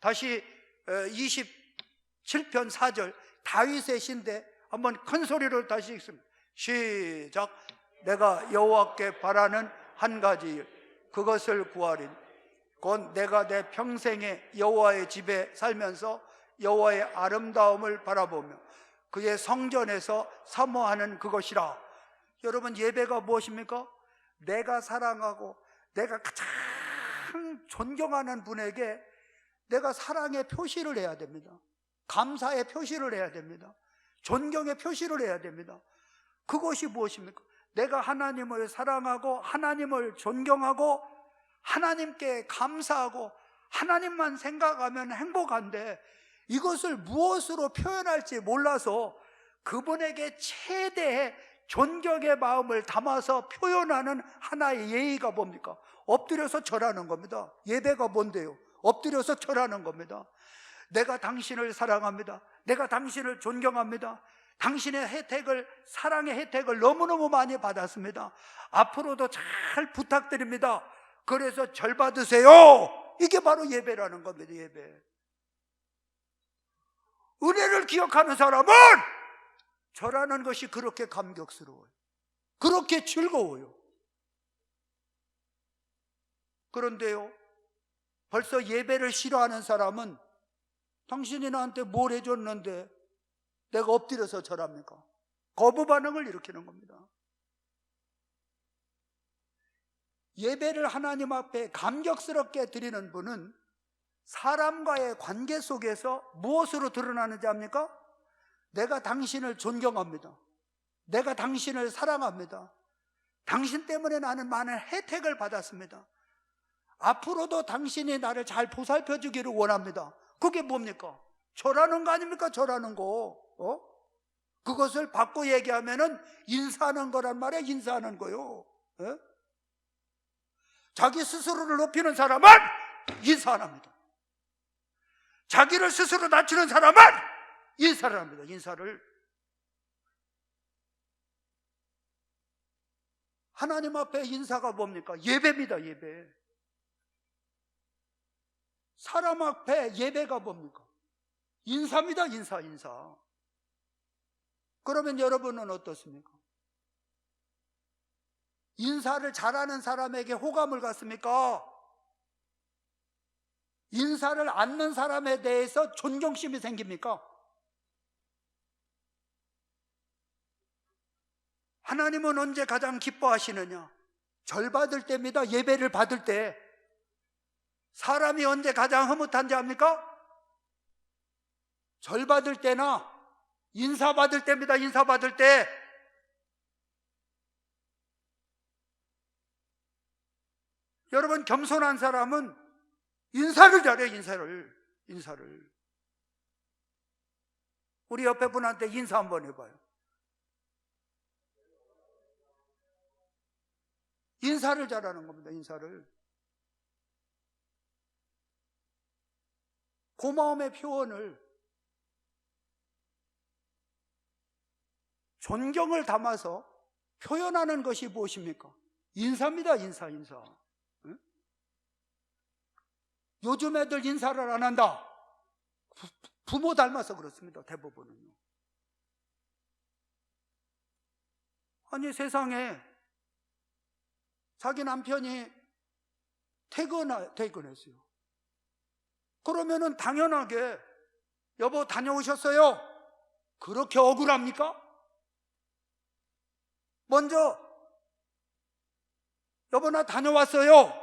다시 27편 4절 다윗의 시인데 한번 큰 소리로 다시 읽습니다. 시작. 내가 여호와께 바라는 한 가지 일, 그것을 구하리니 곧 내가 내 평생에 여호와의 집에 살면서 여호와의 아름다움을 바라보며 그의 성전에서 사모하는 그것이라. 여러분, 예배가 무엇입니까? 내가 사랑하고 내가 가장 존경하는 분에게 내가 사랑의 표시를 해야 됩니다. 감사의 표시를 해야 됩니다. 존경의 표시를 해야 됩니다. 그것이 무엇입니까? 내가 하나님을 사랑하고 하나님을 존경하고 하나님께 감사하고 하나님만 생각하면 행복한데 이것을 무엇으로 표현할지 몰라서 그분에게 최대의 존경의 마음을 담아서 표현하는 하나의 예의가 뭡니까? 엎드려서 절하는 겁니다. 예배가 뭔데요? 엎드려서 절하는 겁니다. 내가 당신을 사랑합니다. 내가 당신을 존경합니다. 당신의 혜택을, 사랑의 혜택을 너무너무 많이 받았습니다. 앞으로도 잘 부탁드립니다. 그래서 절 받으세요. 이게 바로 예배라는 겁니다. 예배. 은혜를 기억하는 사람은 절하는 것이 그렇게 감격스러워요. 그렇게 즐거워요. 그런데요, 벌써 예배를 싫어하는 사람은 당신이 나한테 뭘 해줬는데 내가 엎드려서 절합니까? 거부 반응을 일으키는 겁니다. 예배를 하나님 앞에 감격스럽게 드리는 분은 사람과의 관계 속에서 무엇으로 드러나는지 압니까? 내가 당신을 존경합니다. 내가 당신을 사랑합니다. 당신 때문에 나는 많은 혜택을 받았습니다. 앞으로도 당신이 나를 잘 보살펴 주기를 원합니다. 그게 뭡니까? 절하는 거 아닙니까? 절하는 거. 그것을 바꿔 얘기하면은 인사하는 거란 말이에요. 인사하는 거요. 자기 스스로를 높이는 사람은 인사 안 합니다. 자기를 스스로 낮추는 사람은 인사를 합니다. 인사를. 하나님 앞에 인사가 뭡니까? 예배입니다. 예배. 사람 앞에 예배가 뭡니까? 인사입니다. 인사. 그러면 여러분은 어떻습니까? 인사를 잘하는 사람에게 호감을 갖습니까? 인사를 않는 사람에 대해서 존경심이 생깁니까? 하나님은 언제 가장 기뻐하시느냐? 절 받을 때입니다. 예배를 받을 때. 사람이 언제 가장 흐뭇한지 압니까? 절 받을 때나 인사 받을 때입니다. 인사 받을 때. 여러분, 겸손한 사람은 인사를 잘해요. 인사를. 우리 옆에 분한테 인사 한번 해봐요. 인사를 잘하는 겁니다. 인사를. 고마움의 표현을, 존경을 담아서 표현하는 것이 무엇입니까? 인사입니다. 인사. 응? 요즘 애들 인사를 안 한다. 부모 닮아서 그렇습니다. 대부분은요. 아니, 세상에 자기 남편이 퇴근했어요. 그러면은 당연하게 여보 다녀오셨어요? 그렇게 억울합니까? 먼저 여보 나 다녀왔어요.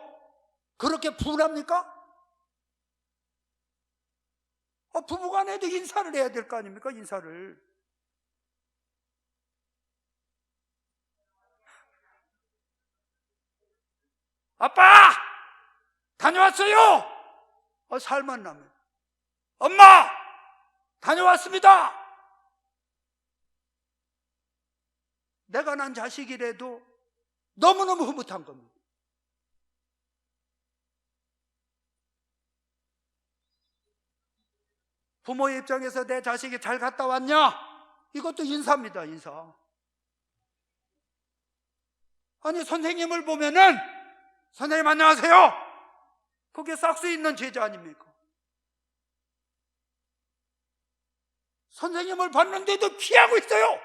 그렇게 분합니까? 부부간에도 인사를 해야 될 거 아닙니까? 인사를. 아빠! 다녀왔어요! 살만 나면. 엄마! 다녀왔습니다! 내가 난 자식이라도 너무너무 흐뭇한 겁니다. 부모의 입장에서 내 자식이 잘 갔다 왔냐? 이것도 인사입니다. 인사. 아니, 선생님을 보면은 선생님 안녕하세요. 그게 싹수 있는 제자 아닙니까? 선생님을 봤는데도 피하고 있어요.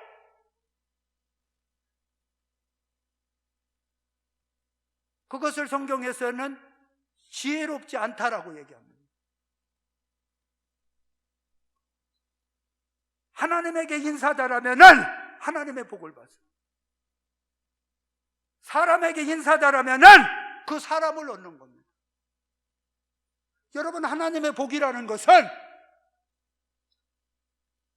그것을 성경에서는 지혜롭지 않다라고 얘기합니다. 하나님에게 인사다라면은 하나님의 복을 받습니다. 사람에게 인사다라면은 그 사람을 얻는 겁니다. 여러분, 하나님의 복이라는 것은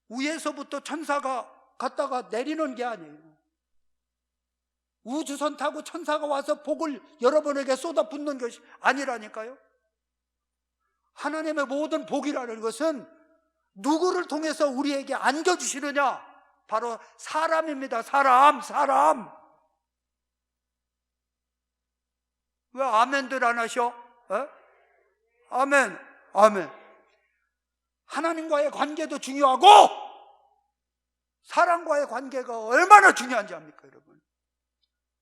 위에서부터 천사가 갔다가 내리는 게 아니에요. 우주선 타고 천사가 와서 복을 여러분에게 쏟아붓는 것이 아니라니까요. 하나님의 모든 복이라는 것은 누구를 통해서 우리에게 안겨주시느냐? 바로 사람입니다. 사람. 왜 아멘들 안 하셔? 아멘. 하나님과의 관계도 중요하고 사람과의 관계가 얼마나 중요한지 압니까, 여러분?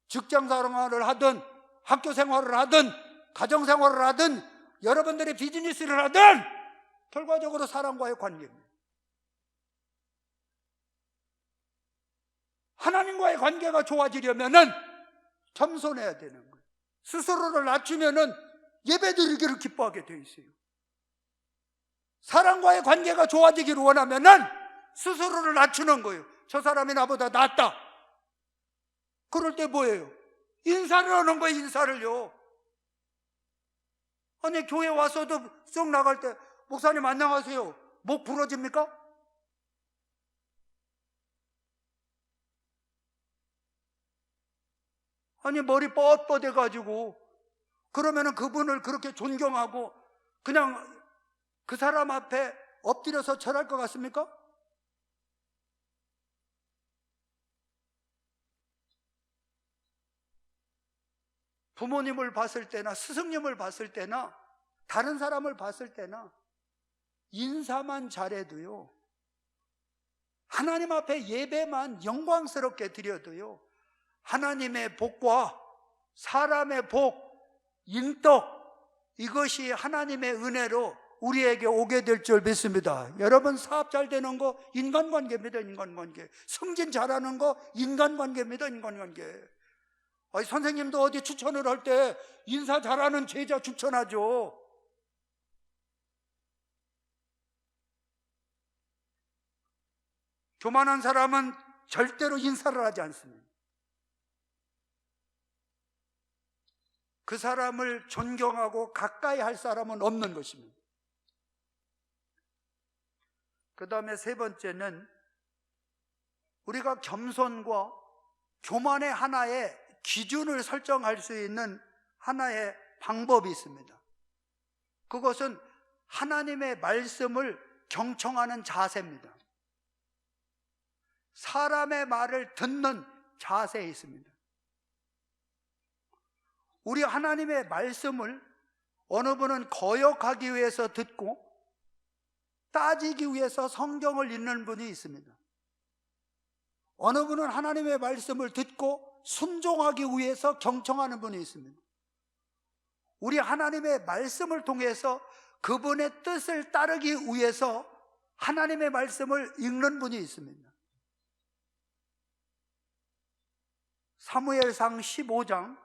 직장 생활을 하든 학교 생활을 하든 가정 생활을 하든 여러분들이 비즈니스를 하든 결과적으로 사람과의 관계입니다. 하나님과의 관계가 좋아지려면은 겸손해야 되는 거예요. 스스로를 낮추면은 예배드리기를 기뻐하게 되어 있어요. 사람과의 관계가 좋아지기를 원하면은 스스로를 낮추는 거예요. 저 사람이 나보다 낫다. 그럴 때 뭐예요? 인사를 하는 거예요. 인사를요. 아니, 교회 와서도 썩 나갈 때 목사님 안녕하세요. 목 부러집니까? 아니, 머리 뻣뻣해가지고 그러면은 그분을 그렇게 존경하고 그냥 그 사람 앞에 엎드려서 절할 것 같습니까? 부모님을 봤을 때나 스승님을 봤을 때나 다른 사람을 봤을 때나 인사만 잘해도요, 하나님 앞에 예배만 영광스럽게 드려도요, 하나님의 복과 사람의 복, 인덕, 이것이 하나님의 은혜로 우리에게 오게 될 줄 믿습니다. 여러분, 사업 잘 되는 거 인간관계입니다. 인간관계. 승진 잘하는 거 인간관계입니다. 인간관계. 아니, 선생님도 어디 추천을 할 때 인사 잘하는 제자 추천하죠. 교만한 사람은 절대로 인사를 하지 않습니다. 그 사람을 존경하고 가까이 할 사람은 없는 것입니다. 그 다음에 세 번째는 우리가 겸손과 교만의 하나의 기준을 설정할 수 있는 하나의 방법이 있습니다. 그것은 하나님의 말씀을 경청하는 자세입니다. 사람의 말을 듣는 자세에 있습니다. 우리 하나님의 말씀을 어느 분은 거역하기 위해서 듣고 따지기 위해서 성경을 읽는 분이 있습니다. 어느 분은 하나님의 말씀을 듣고 순종하기 위해서 경청하는 분이 있습니다. 우리 하나님의 말씀을 통해서 그분의 뜻을 따르기 위해서 하나님의 말씀을 읽는 분이 있습니다. 사무엘상 15장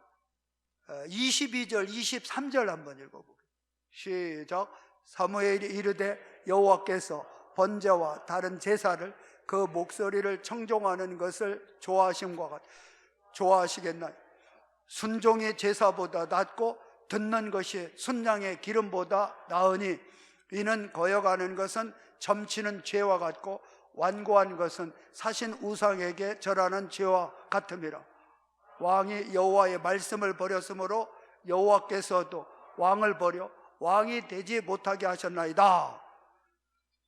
22절 23절 한번 읽어보겠습니다. 시작. 사무엘이 이르되 여호와께서 번제와 다른 제사를 그 목소리를 청종하는 것을 좋아하시겠나요? 순종이 제사보다 낫고 듣는 것이 순양의 기름보다 나으니 이는 거역하는 것은 점치는 죄와 같고 완고한 것은 사신 우상에게 절하는 죄와 같음이라. 왕이 여호와의 말씀을 버렸으므로 여호와께서도 왕을 버려 왕이 되지 못하게 하셨나이다.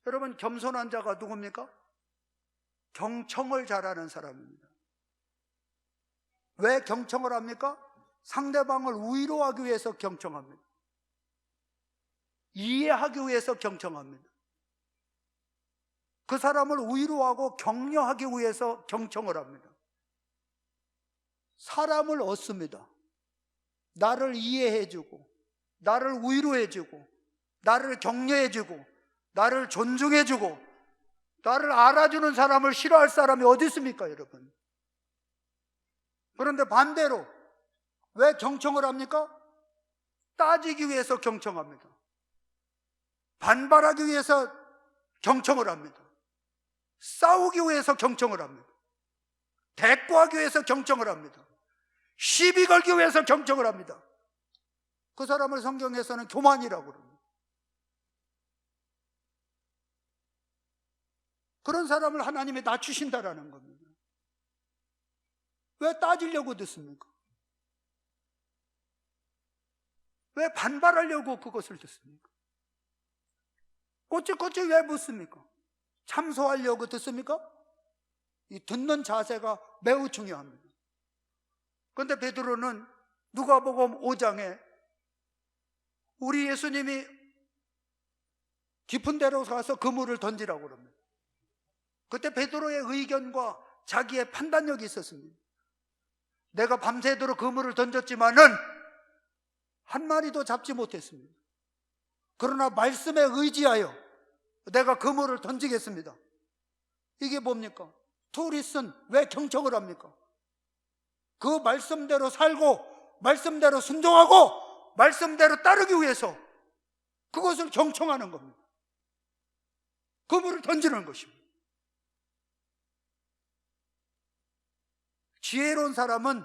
여러분, 겸손한 자가 누굽니까? 경청을 잘하는 사람입니다. 왜 경청을 합니까? 상대방을 위로하기 위해서 경청합니다. 이해하기 위해서 경청합니다. 그 사람을 위로하고 격려하기 위해서 경청을 합니다. 사람을 얻습니다. 나를 이해해주고 나를 위로해주고 나를 격려해주고 나를 존중해주고 나를 알아주는 사람을 싫어할 사람이 어디 있습니까, 여러분? 그런데 반대로 왜 경청을 합니까? 따지기 위해서 경청합니다. 반발하기 위해서 경청을 합니다. 싸우기 위해서 경청을 합니다. 대꾸하기 위해서 경청을 합니다. 시비 걸기 위해서 경청을 합니다. 그 사람을 성경에서는 교만이라고 그럽니다. 그런 사람을 하나님이 낮추신다라는 겁니다. 왜 따지려고 듣습니까? 왜 반발하려고 그것을 듣습니까? 꼬치꼬치 왜 묻습니까? 참소하려고 듣습니까? 이 듣는 자세가 매우 중요합니다. 그런데 베드로는 누가복음 5장에 우리 예수님이 깊은 데로 가서 그물을 던지라고 그럽니다. 그때 베드로의 의견과 자기의 판단력이 있었습니다. 내가 밤새도록 그물을 던졌지만은 한 마리도 잡지 못했습니다. 그러나 말씀에 의지하여 내가 그물을 던지겠습니다. 이게 뭡니까? 투리슨 왜 경청을 합니까? 그 말씀대로 살고 말씀대로 순종하고 말씀대로 따르기 위해서 그것을 경청하는 겁니다. 그물을 던지는 것입니다. 지혜로운 사람은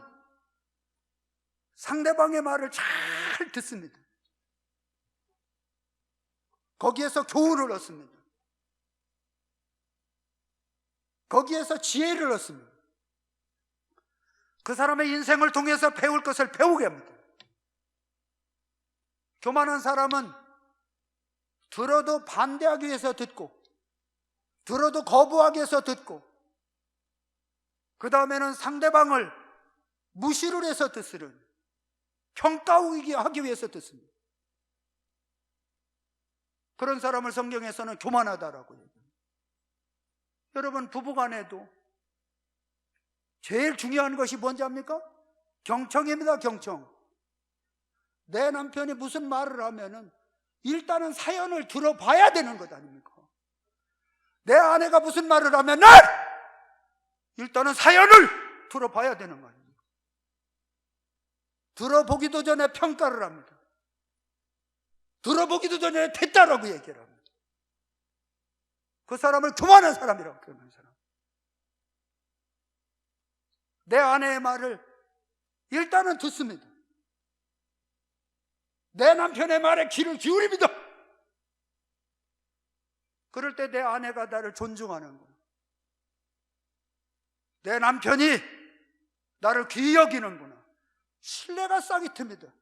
상대방의 말을 잘 듣습니다. 거기에서 교훈을 얻습니다. 거기에서 지혜를 얻습니다. 그 사람의 인생을 통해서 배울 것을 배우게 합니다. 교만한 사람은 들어도 반대하기 위해서 듣고 들어도 거부하기 위해서 듣고 그 다음에는 상대방을 무시를 해서 듣으려는 평가하기 하기 위해서 듣습니다. 그런 사람을 성경에서는 교만하다라고 얘기합니다. 여러분, 부부간에도 제일 중요한 것이 뭔지 압니까? 경청입니다. 경청. 내 남편이 무슨 말을 하면은 일단은 사연을 들어봐야 되는 것 아닙니까? 내 아내가 무슨 말을 하면은 일단은 사연을 들어봐야 되는 거 아닙니까? 들어보기도 전에 평가를 합니다. 들어보기도 전에 됐다라고 얘기를 합니다. 그 사람을 교만한 사람이라고 표현하는 사람. 내 아내의 말을 일단은 듣습니다. 내 남편의 말에 귀를 기울입니다. 그럴 때 내 아내가 나를 존중하는 거예요. 내 남편이 나를 귀히 여기는구나. 신뢰가 싹이 틉니다.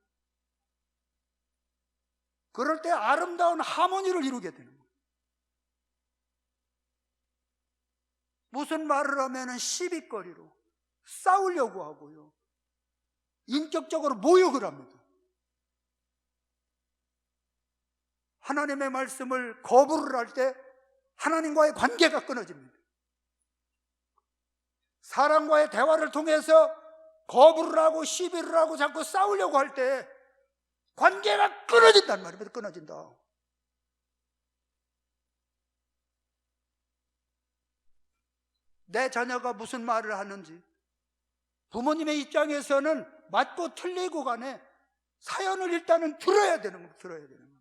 그럴 때 아름다운 하모니를 이루게 되는 거예요. 무슨 말을 하면 시비거리로 싸우려고 하고요. 인격적으로 모욕을 합니다. 하나님의 말씀을 거부를 할 때 하나님과의 관계가 끊어집니다. 사람과의 대화를 통해서 거부를 하고 시비를 하고 자꾸 싸우려고 할 때 관계가 끊어진단 말입니다. 끊어진다. 내 자녀가 무슨 말을 하는지 부모님의 입장에서는 맞고 틀리고 간에 사연을 일단은 들어야 되는 겁니다. 들어야 되는 겁니다.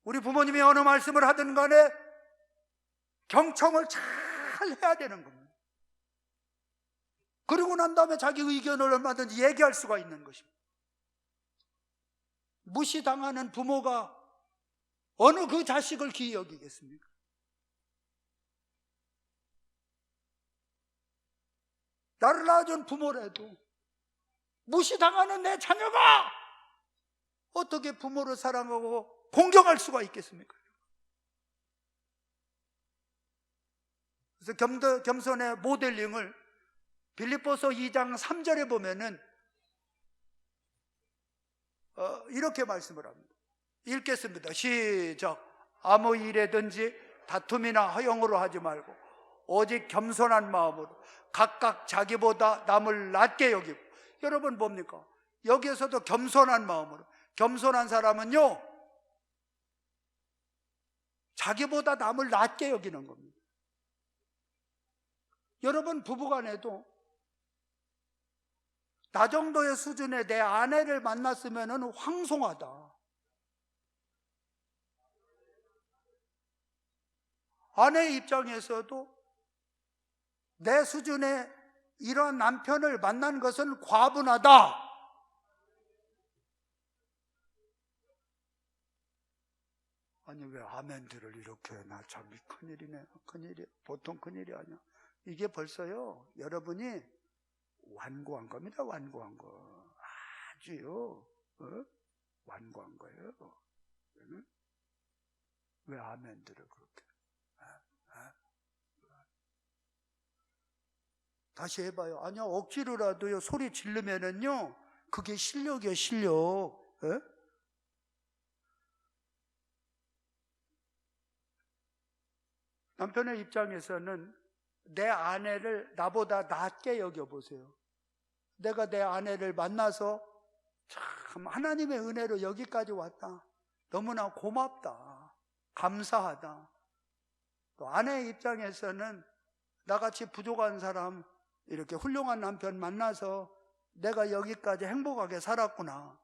우리 부모님이 어느 말씀을 하든 간에 경청을 잘 해야 되는 겁니다. 그러고 난 다음에 자기 의견을 얼마든지 얘기할 수가 있는 것입니다. 무시당하는 부모가 어느 그 자식을 귀히 여기겠습니까? 나를 낳아준 부모라도 무시당하는 내 자녀가 어떻게 부모를 사랑하고 공경할 수가 있겠습니까? 그래서 겸손의 모델링을 빌립보서 2장 3절에 보면은 이렇게 말씀을 합니다. 읽겠습니다. 시작. 아무 일에든지 다툼이나 허영으로 하지 말고 오직 겸손한 마음으로 각각 자기보다 남을 낮게 여기고. 여러분 뭡니까? 여기에서도 겸손한 마음으로. 겸손한 사람은요, 자기보다 남을 낮게 여기는 겁니다. 여러분 부부간에도 나 정도의 수준의 내 아내를 만났으면 황송하다. 아내의 입장에서도 내 수준의 이런 남편을 만난 것은 과분하다. 아니 왜 아멘들을 이렇게 나 참 큰일이네. 큰일이 보통 큰일이 아니야. 이게 벌써요 여러분이 완고한 겁니다. 완고한 거. 아주요 완고한 거예요. 응? 왜 아멘들을 그렇게 다시 해봐요. 아니야 억지로라도요 소리 지르면은요 그게 실력이에요. 실력. 에? 남편의 입장에서는 내 아내를 나보다 낮게 여겨보세요. 내가 내 아내를 만나서 참 하나님의 은혜로 여기까지 왔다. 너무나 고맙다. 감사하다. 또 아내의 입장에서는 나같이 부족한 사람, 이렇게 훌륭한 남편 만나서 내가 여기까지 행복하게 살았구나.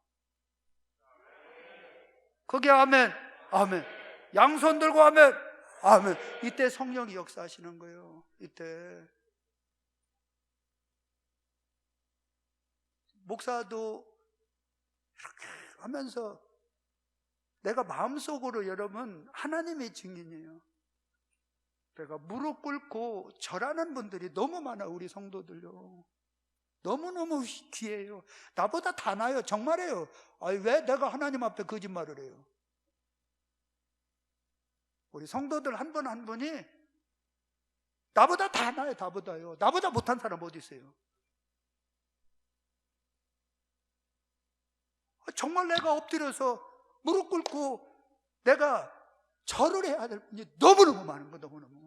그게 아멘. 아멘. 양손 들고 아멘. 아멘. 이때 성령이 역사하시는 거예요. 이때 목사도 이렇게 하면서 내가 마음속으로 여러분 하나님의 증인이에요. 내가 무릎 꿇고 절하는 분들이 너무 많아. 우리 성도들요. 너무너무 귀해요. 나보다 다 나아요. 정말이에요. 아니, 왜 내가 하나님 앞에 거짓말을 해요? 우리 성도들 한 분 한 분이 나보다 다 나아요. 나보다요. 나보다 못한 사람 어디 있어요? 정말 내가 엎드려서 무릎 꿇고 내가 절을 해야 될 분이 너무너무 많은 거. 너무너무.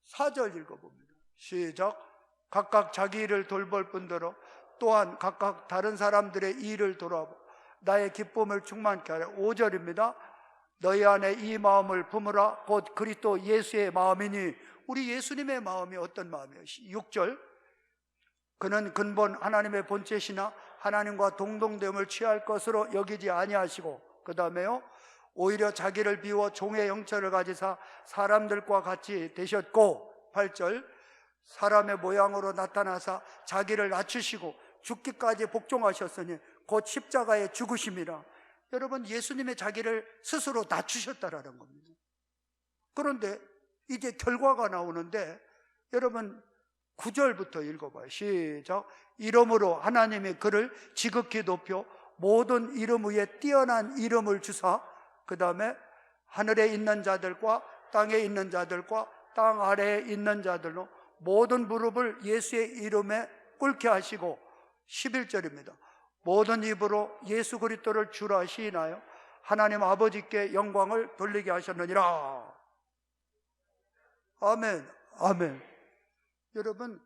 4절 읽어봅니다. 시작. 각각 자기 일을 돌볼 뿐더러 또한 각각 다른 사람들의 일을 돌아보 나의 기쁨을 충만케 하라. 5절입니다. 너희 안에 이 마음을 품으라. 곧 그리스도 예수의 마음이니. 우리 예수님의 마음이 어떤 마음이에요? 6절, 그는 근본 하나님의 본체시나 하나님과 동등됨을 취할 것으로 여기지 아니하시고, 그 다음에요, 오히려 자기를 비워 종의 형체를 가지사 사람들과 같이 되셨고, 8절, 사람의 모양으로 나타나사 자기를 낮추시고 죽기까지 복종하셨으니 곧 십자가에 죽으심이라. 여러분, 예수님의 자기를 스스로 낮추셨다라는 겁니다. 그런데 이제 결과가 나오는데, 여러분 9절부터 읽어봐요. 시작. 이러므로 하나님이 그를 지극히 높여 모든 이름 위에 뛰어난 이름을 주사, 그 다음에 하늘에 있는 자들과 땅에 있는 자들과 땅 아래에 있는 자들로 모든 무릎을 예수의 이름에 꿇게 하시고, 11절입니다. 모든 입으로 예수 그리스도를 주라 시인하여 하나님 아버지께 영광을 돌리게 하셨느니라. 아멘, 아멘. 여러분,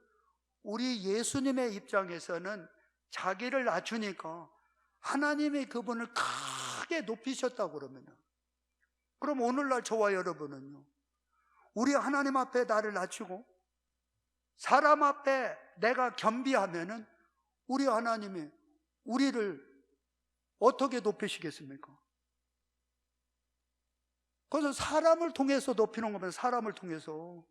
우리 예수님의 입장에서는 자기를 낮추니까 하나님이 그분을 크게 높이셨다고 그러면, 그럼 오늘날 저와 여러분은요, 우리 하나님 앞에 나를 낮추고 사람 앞에 내가 겸비하면은 우리 하나님이 우리를 어떻게 높이시겠습니까? 그래서 사람을 통해서 높이는 겁니다. 사람을 통해서.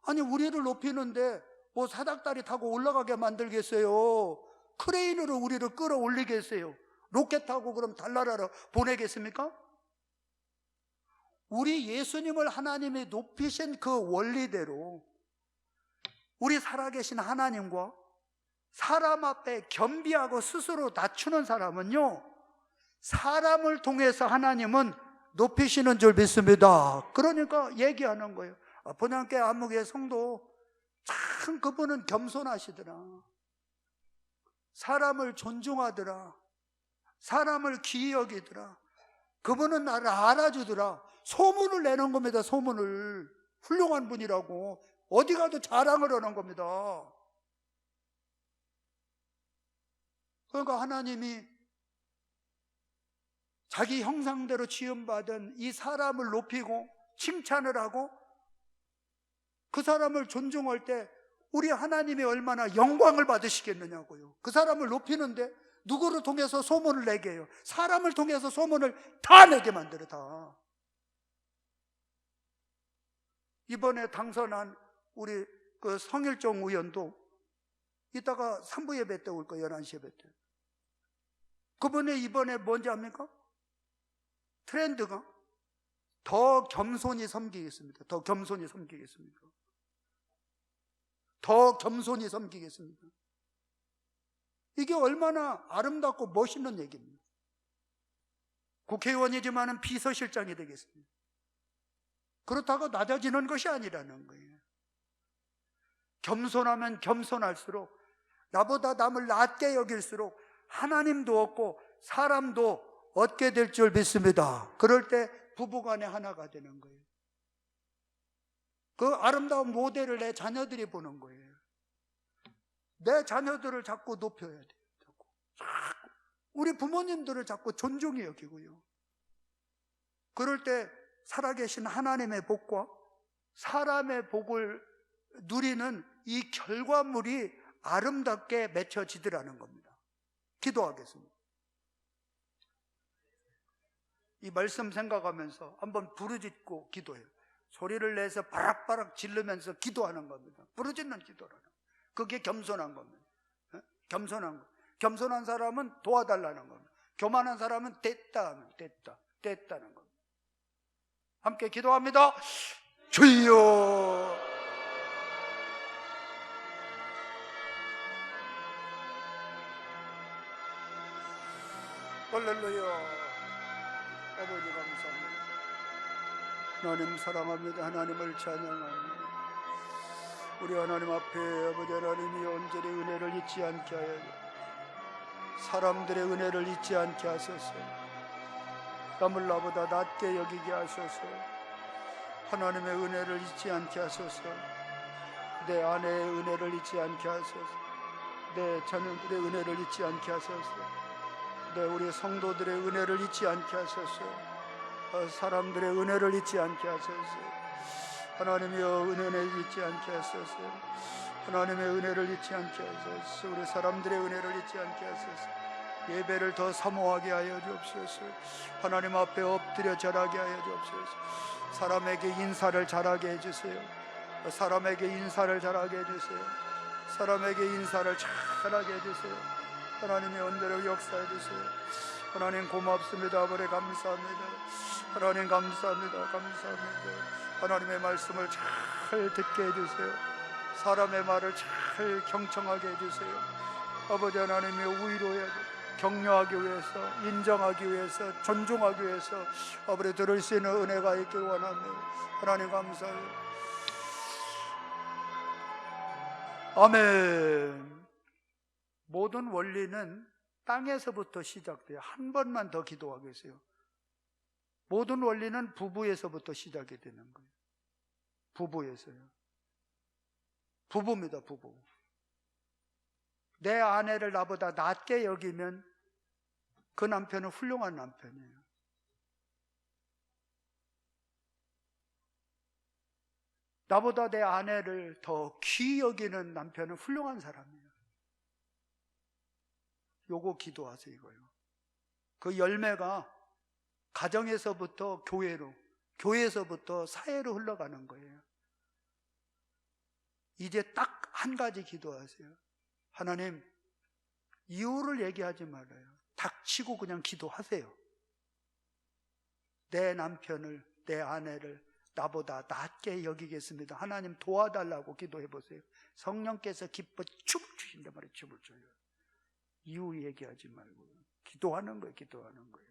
아니, 우리를 높이는데 뭐 사닥다리 타고 올라가게 만들겠어요? 크레인으로 우리를 끌어올리겠어요? 로켓 타고 그럼 달나라로 보내겠습니까? 우리 예수님을 하나님이 높이신 그 원리대로 우리 살아계신 하나님과 사람 앞에 겸비하고 스스로 낮추는 사람은요, 사람을 통해서 하나님은 높이시는 줄 믿습니다. 그러니까 얘기하는 거예요. 본향교회 안목의 성도 참 그분은 겸손하시더라. 사람을 존중하더라. 사람을 귀히 여기더라. 그분은 나를 알아주더라. 소문을 내는 겁니다. 소문을. 훌륭한 분이라고 어디 가도 자랑을 하는 겁니다. 그러니까 하나님이 자기 형상대로 지음받은 이 사람을 높이고 칭찬을 하고 그 사람을 존중할 때 우리 하나님이 얼마나 영광을 받으시겠느냐고요. 그 사람을 높이는데 누구를 통해서 소문을 내게 해요? 사람을 통해서 소문을 다 내게 만들어. 다. 이번에 당선한 우리 그 성일종 의원도 이따가 3부 예배 때 올 거예요. 11시 예배 때. 그분의 이번에 뭔지 압니까? 트렌드가 더 겸손히 섬기겠습니다. 더 겸손히 섬기겠습니다. 더 겸손히 섬기겠습니다. 이게 얼마나 아름답고 멋있는 얘기입니다. 국회의원이지만 비서실장이 되겠습니다. 그렇다고 낮아지는 것이 아니라는 거예요. 겸손하면 겸손할수록, 나보다 남을 낮게 여길수록 하나님도 얻고 사람도 얻게 될 줄 믿습니다. 그럴 때 부부간에 하나가 되는 거예요. 그 아름다운 모델을 내 자녀들이 보는 거예요. 내 자녀들을 자꾸 높여야 돼요. 자꾸. 우리 부모님들을 자꾸 존중히 여기고요. 그럴 때 살아계신 하나님의 복과 사람의 복을 누리는 이 결과물이 아름답게 맺혀지더라는 겁니다. 기도하겠습니다. 이 말씀 생각하면서 한번 부르짖고 기도해요. 소리를 내서 바락바락 지르면서 기도하는 겁니다. 부르짖는 기도라는 거예요. 그게 겸손한 겁니다. 겸손한 거. 겸손한 사람은 도와달라는 겁니다. 교만한 사람은 됐다 하면 됐다는 겁니다. 함께 기도합니다. 주여. 할렐루야. 아버지 감사합니다. 하나님 사랑합니다. 하나님을 찬양합니다. 우리 하나님 앞에 아버지 하나님이 온전히 은혜를 잊지 않게 하여 사람들의 은혜를 잊지 않게 하소서. 남을 나보다 낮게 여기게 하소서. 하나님의 은혜를 잊지 않게 하소서. 내 아내의 은혜를 잊지 않게 하소서. 내 자녀들의 은혜를 잊지 않게 하소서. 네, 우리 성도들의 은혜를 잊지 않게 하소서. 사람들의 은혜를 잊지 않게 하소서. 하나님이여 은혜를 잊지 않게 하소서. 하나님의 은혜를 잊지 않게 하소서. 우리 사람들의 은혜를 잊지 않게 하소서. 예배를 더 사모하게 하여 주옵소서. 하나님 앞에 엎드려 절하게 하여 주옵소서. 사람에게 인사를 잘하게 해주세요. 사람에게 인사를 잘하게 해주세요. 사람에게 인사를 잘하게 해주세요. 하나님의 은혜로 역사해 주세요. 하나님 고맙습니다. 아버지 감사합니다. 하나님 감사합니다. 감사합니다. 하나님의 말씀을 잘 듣게 해주세요. 사람의 말을 잘 경청하게 해주세요. 아버지 하나님의 위로해 격려하기 위해서, 인정하기 위해서, 존중하기 위해서 아버지 들을 수 있는 은혜가 있길 원합니다. 하나님 감사해요. 아멘. 모든 원리는 땅에서부터 시작돼요. 한 번만 더 기도하겠어요. 모든 원리는 부부에서부터 시작이 되는 거예요. 부부에서요. 부부입니다, 부부. 내 아내를 나보다 낫게 여기면 그 남편은 훌륭한 남편이에요. 나보다 내 아내를 더 귀히 여기는 남편은 훌륭한 사람이에요. 요거 기도하세요, 이거요. 그 열매가 가정에서부터 교회로, 교회에서부터 사회로 흘러가는 거예요. 이제 딱 한 가지 기도하세요. 하나님, 이유를 얘기하지 말아요. 닥치고 그냥 기도하세요. 내 남편을, 내 아내를 나보다 낫게 여기겠습니다. 하나님 도와달라고 기도해 보세요. 성령께서 기뻐 춤을 추신단 말이에요. 춤을 춰요. 이유 얘기하지 말고 기도하는 거예요. 기도하는 거예요.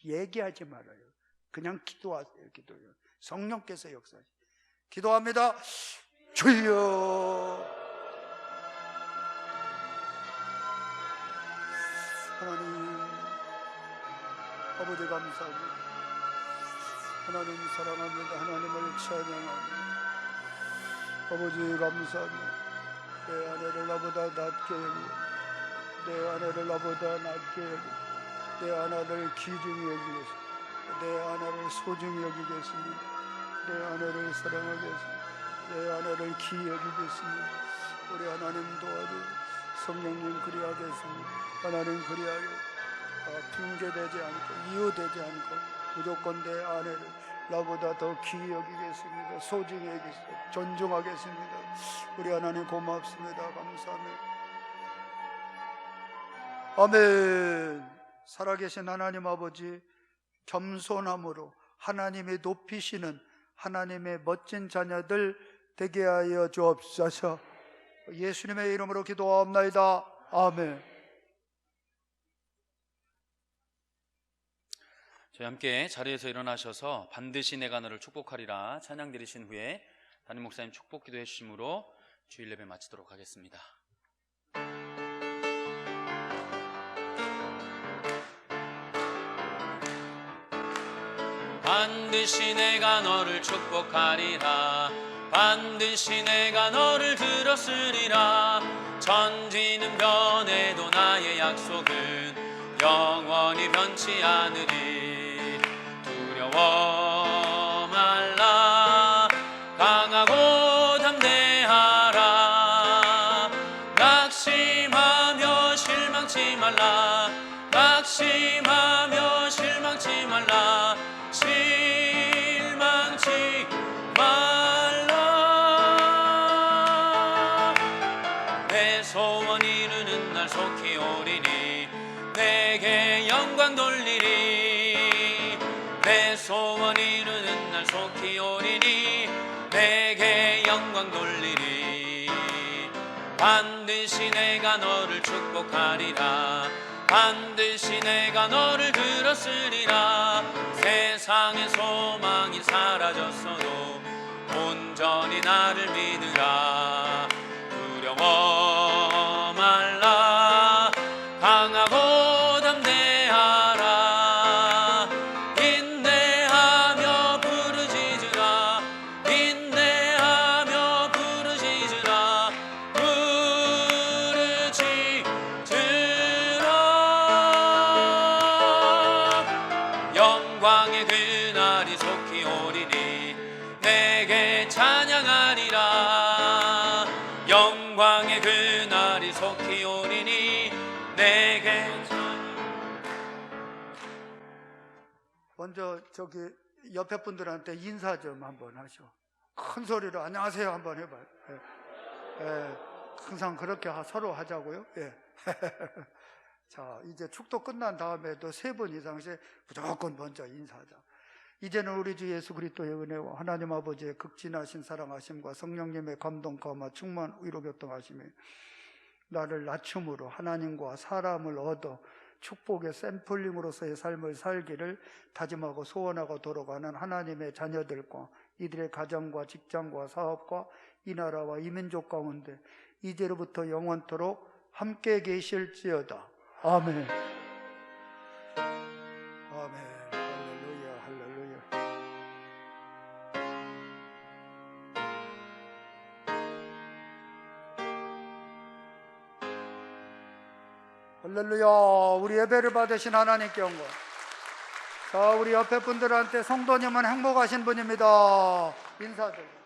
얘기하지 말아요. 그냥 기도하세요. 기도요. 성령께서 역사하시. 기도합니다. 주여. 하나님 아버지 감사합니다. 하나님 사랑합니다. 하나님을 찬양합니다. 아버지 감사합니다. 내 아내를 나보다 낫게 여기고, 내 아내를 나보다 낫게 여기고, 내 아내를 귀중히 여기겠습니다. 내 아내를 소중히 여기겠습니다. 내 아내를 사랑하겠습니다. 내 아내를 귀히 여기겠습니다. 우리 하나님 도와주시고 성령님 그리하겠습니다. 하나님 그리하게 핑계대지 않고 이유되지 않고 무조건 내 아내를 나보다 더 귀히 여기겠습니다. 소중히 여기겠습니다. 존중하겠습니다. 우리 하나님 고맙습니다. 감사합니다. 아멘. 살아계신 하나님 아버지, 겸손함으로 하나님이 높이시는 하나님의 멋진 자녀들 되게 하여 주옵소서. 예수님의 이름으로 기도하옵나이다. 아멘. 저희 함께 자리에서 일어나셔서 반드시 내가 너를 축복하리라 찬양 드리신 후에 담임 목사님 축복 기도해 주심으로 주일 예배 마치도록 하겠습니다. 반드시 내가 너를 축복하리라. 반드시 내가 너를 들었으리라. 천지는 변해도 나의 약속은 영원히 변치 않으리. 두려워 말라. 강하고 담대하라. 낙심하며 실망치 말라. 낙심하며 실망치 말라. 실망치 말라. 내 소원 이루는 날 속히 오리니 내게 영광 돌리리. 내 소원 이루는 날 속히 오리니 내게 영광 돌리리. 반드시 내가 너를 축복하리라. 반드시 내가 너를 들었으리라. 세상의 소망이 사라졌어도 온전히 나를 믿으라. 두려워 말라. 강하고 담대하라. 인내하며 부르짖으라. 인내하며 부르짖으라. 부르짖으라. 날이 속히 오리니 내게. 먼저 저기 옆에 분들한테 인사 좀 한번 하셔. 큰 소리로 안녕하세요 한번 해봐요. 예. 예. 항상 그렇게 서로 하자고요. 예. 자, 이제 축도 끝난 다음에도 3번 이상씩 무조건 먼저 인사하자. 이제는 우리 주 예수 그리스도의 은혜와 하나님 아버지의 극진하신 사랑하심과 성령님의 감동 감화 충만 위로 교통하심이 나를 낮춤으로 하나님과 사람을 얻어 축복의 샘플링으로서의 삶을 살기를 다짐하고 소원하고 돌아가는 하나님의 자녀들과 이들의 가정과 직장과 사업과 이 나라와 이 민족 가운데 이제로부터 영원토록 함께 계실지어다. 아멘. 아멘. 할렐루야. 할렐루야. 할렐루야. 우리 예배를 받으신 하나님께 영광. 자, 우리 옆에 분들한테 성도님은 행복하신 분입니다. 인사드립니다.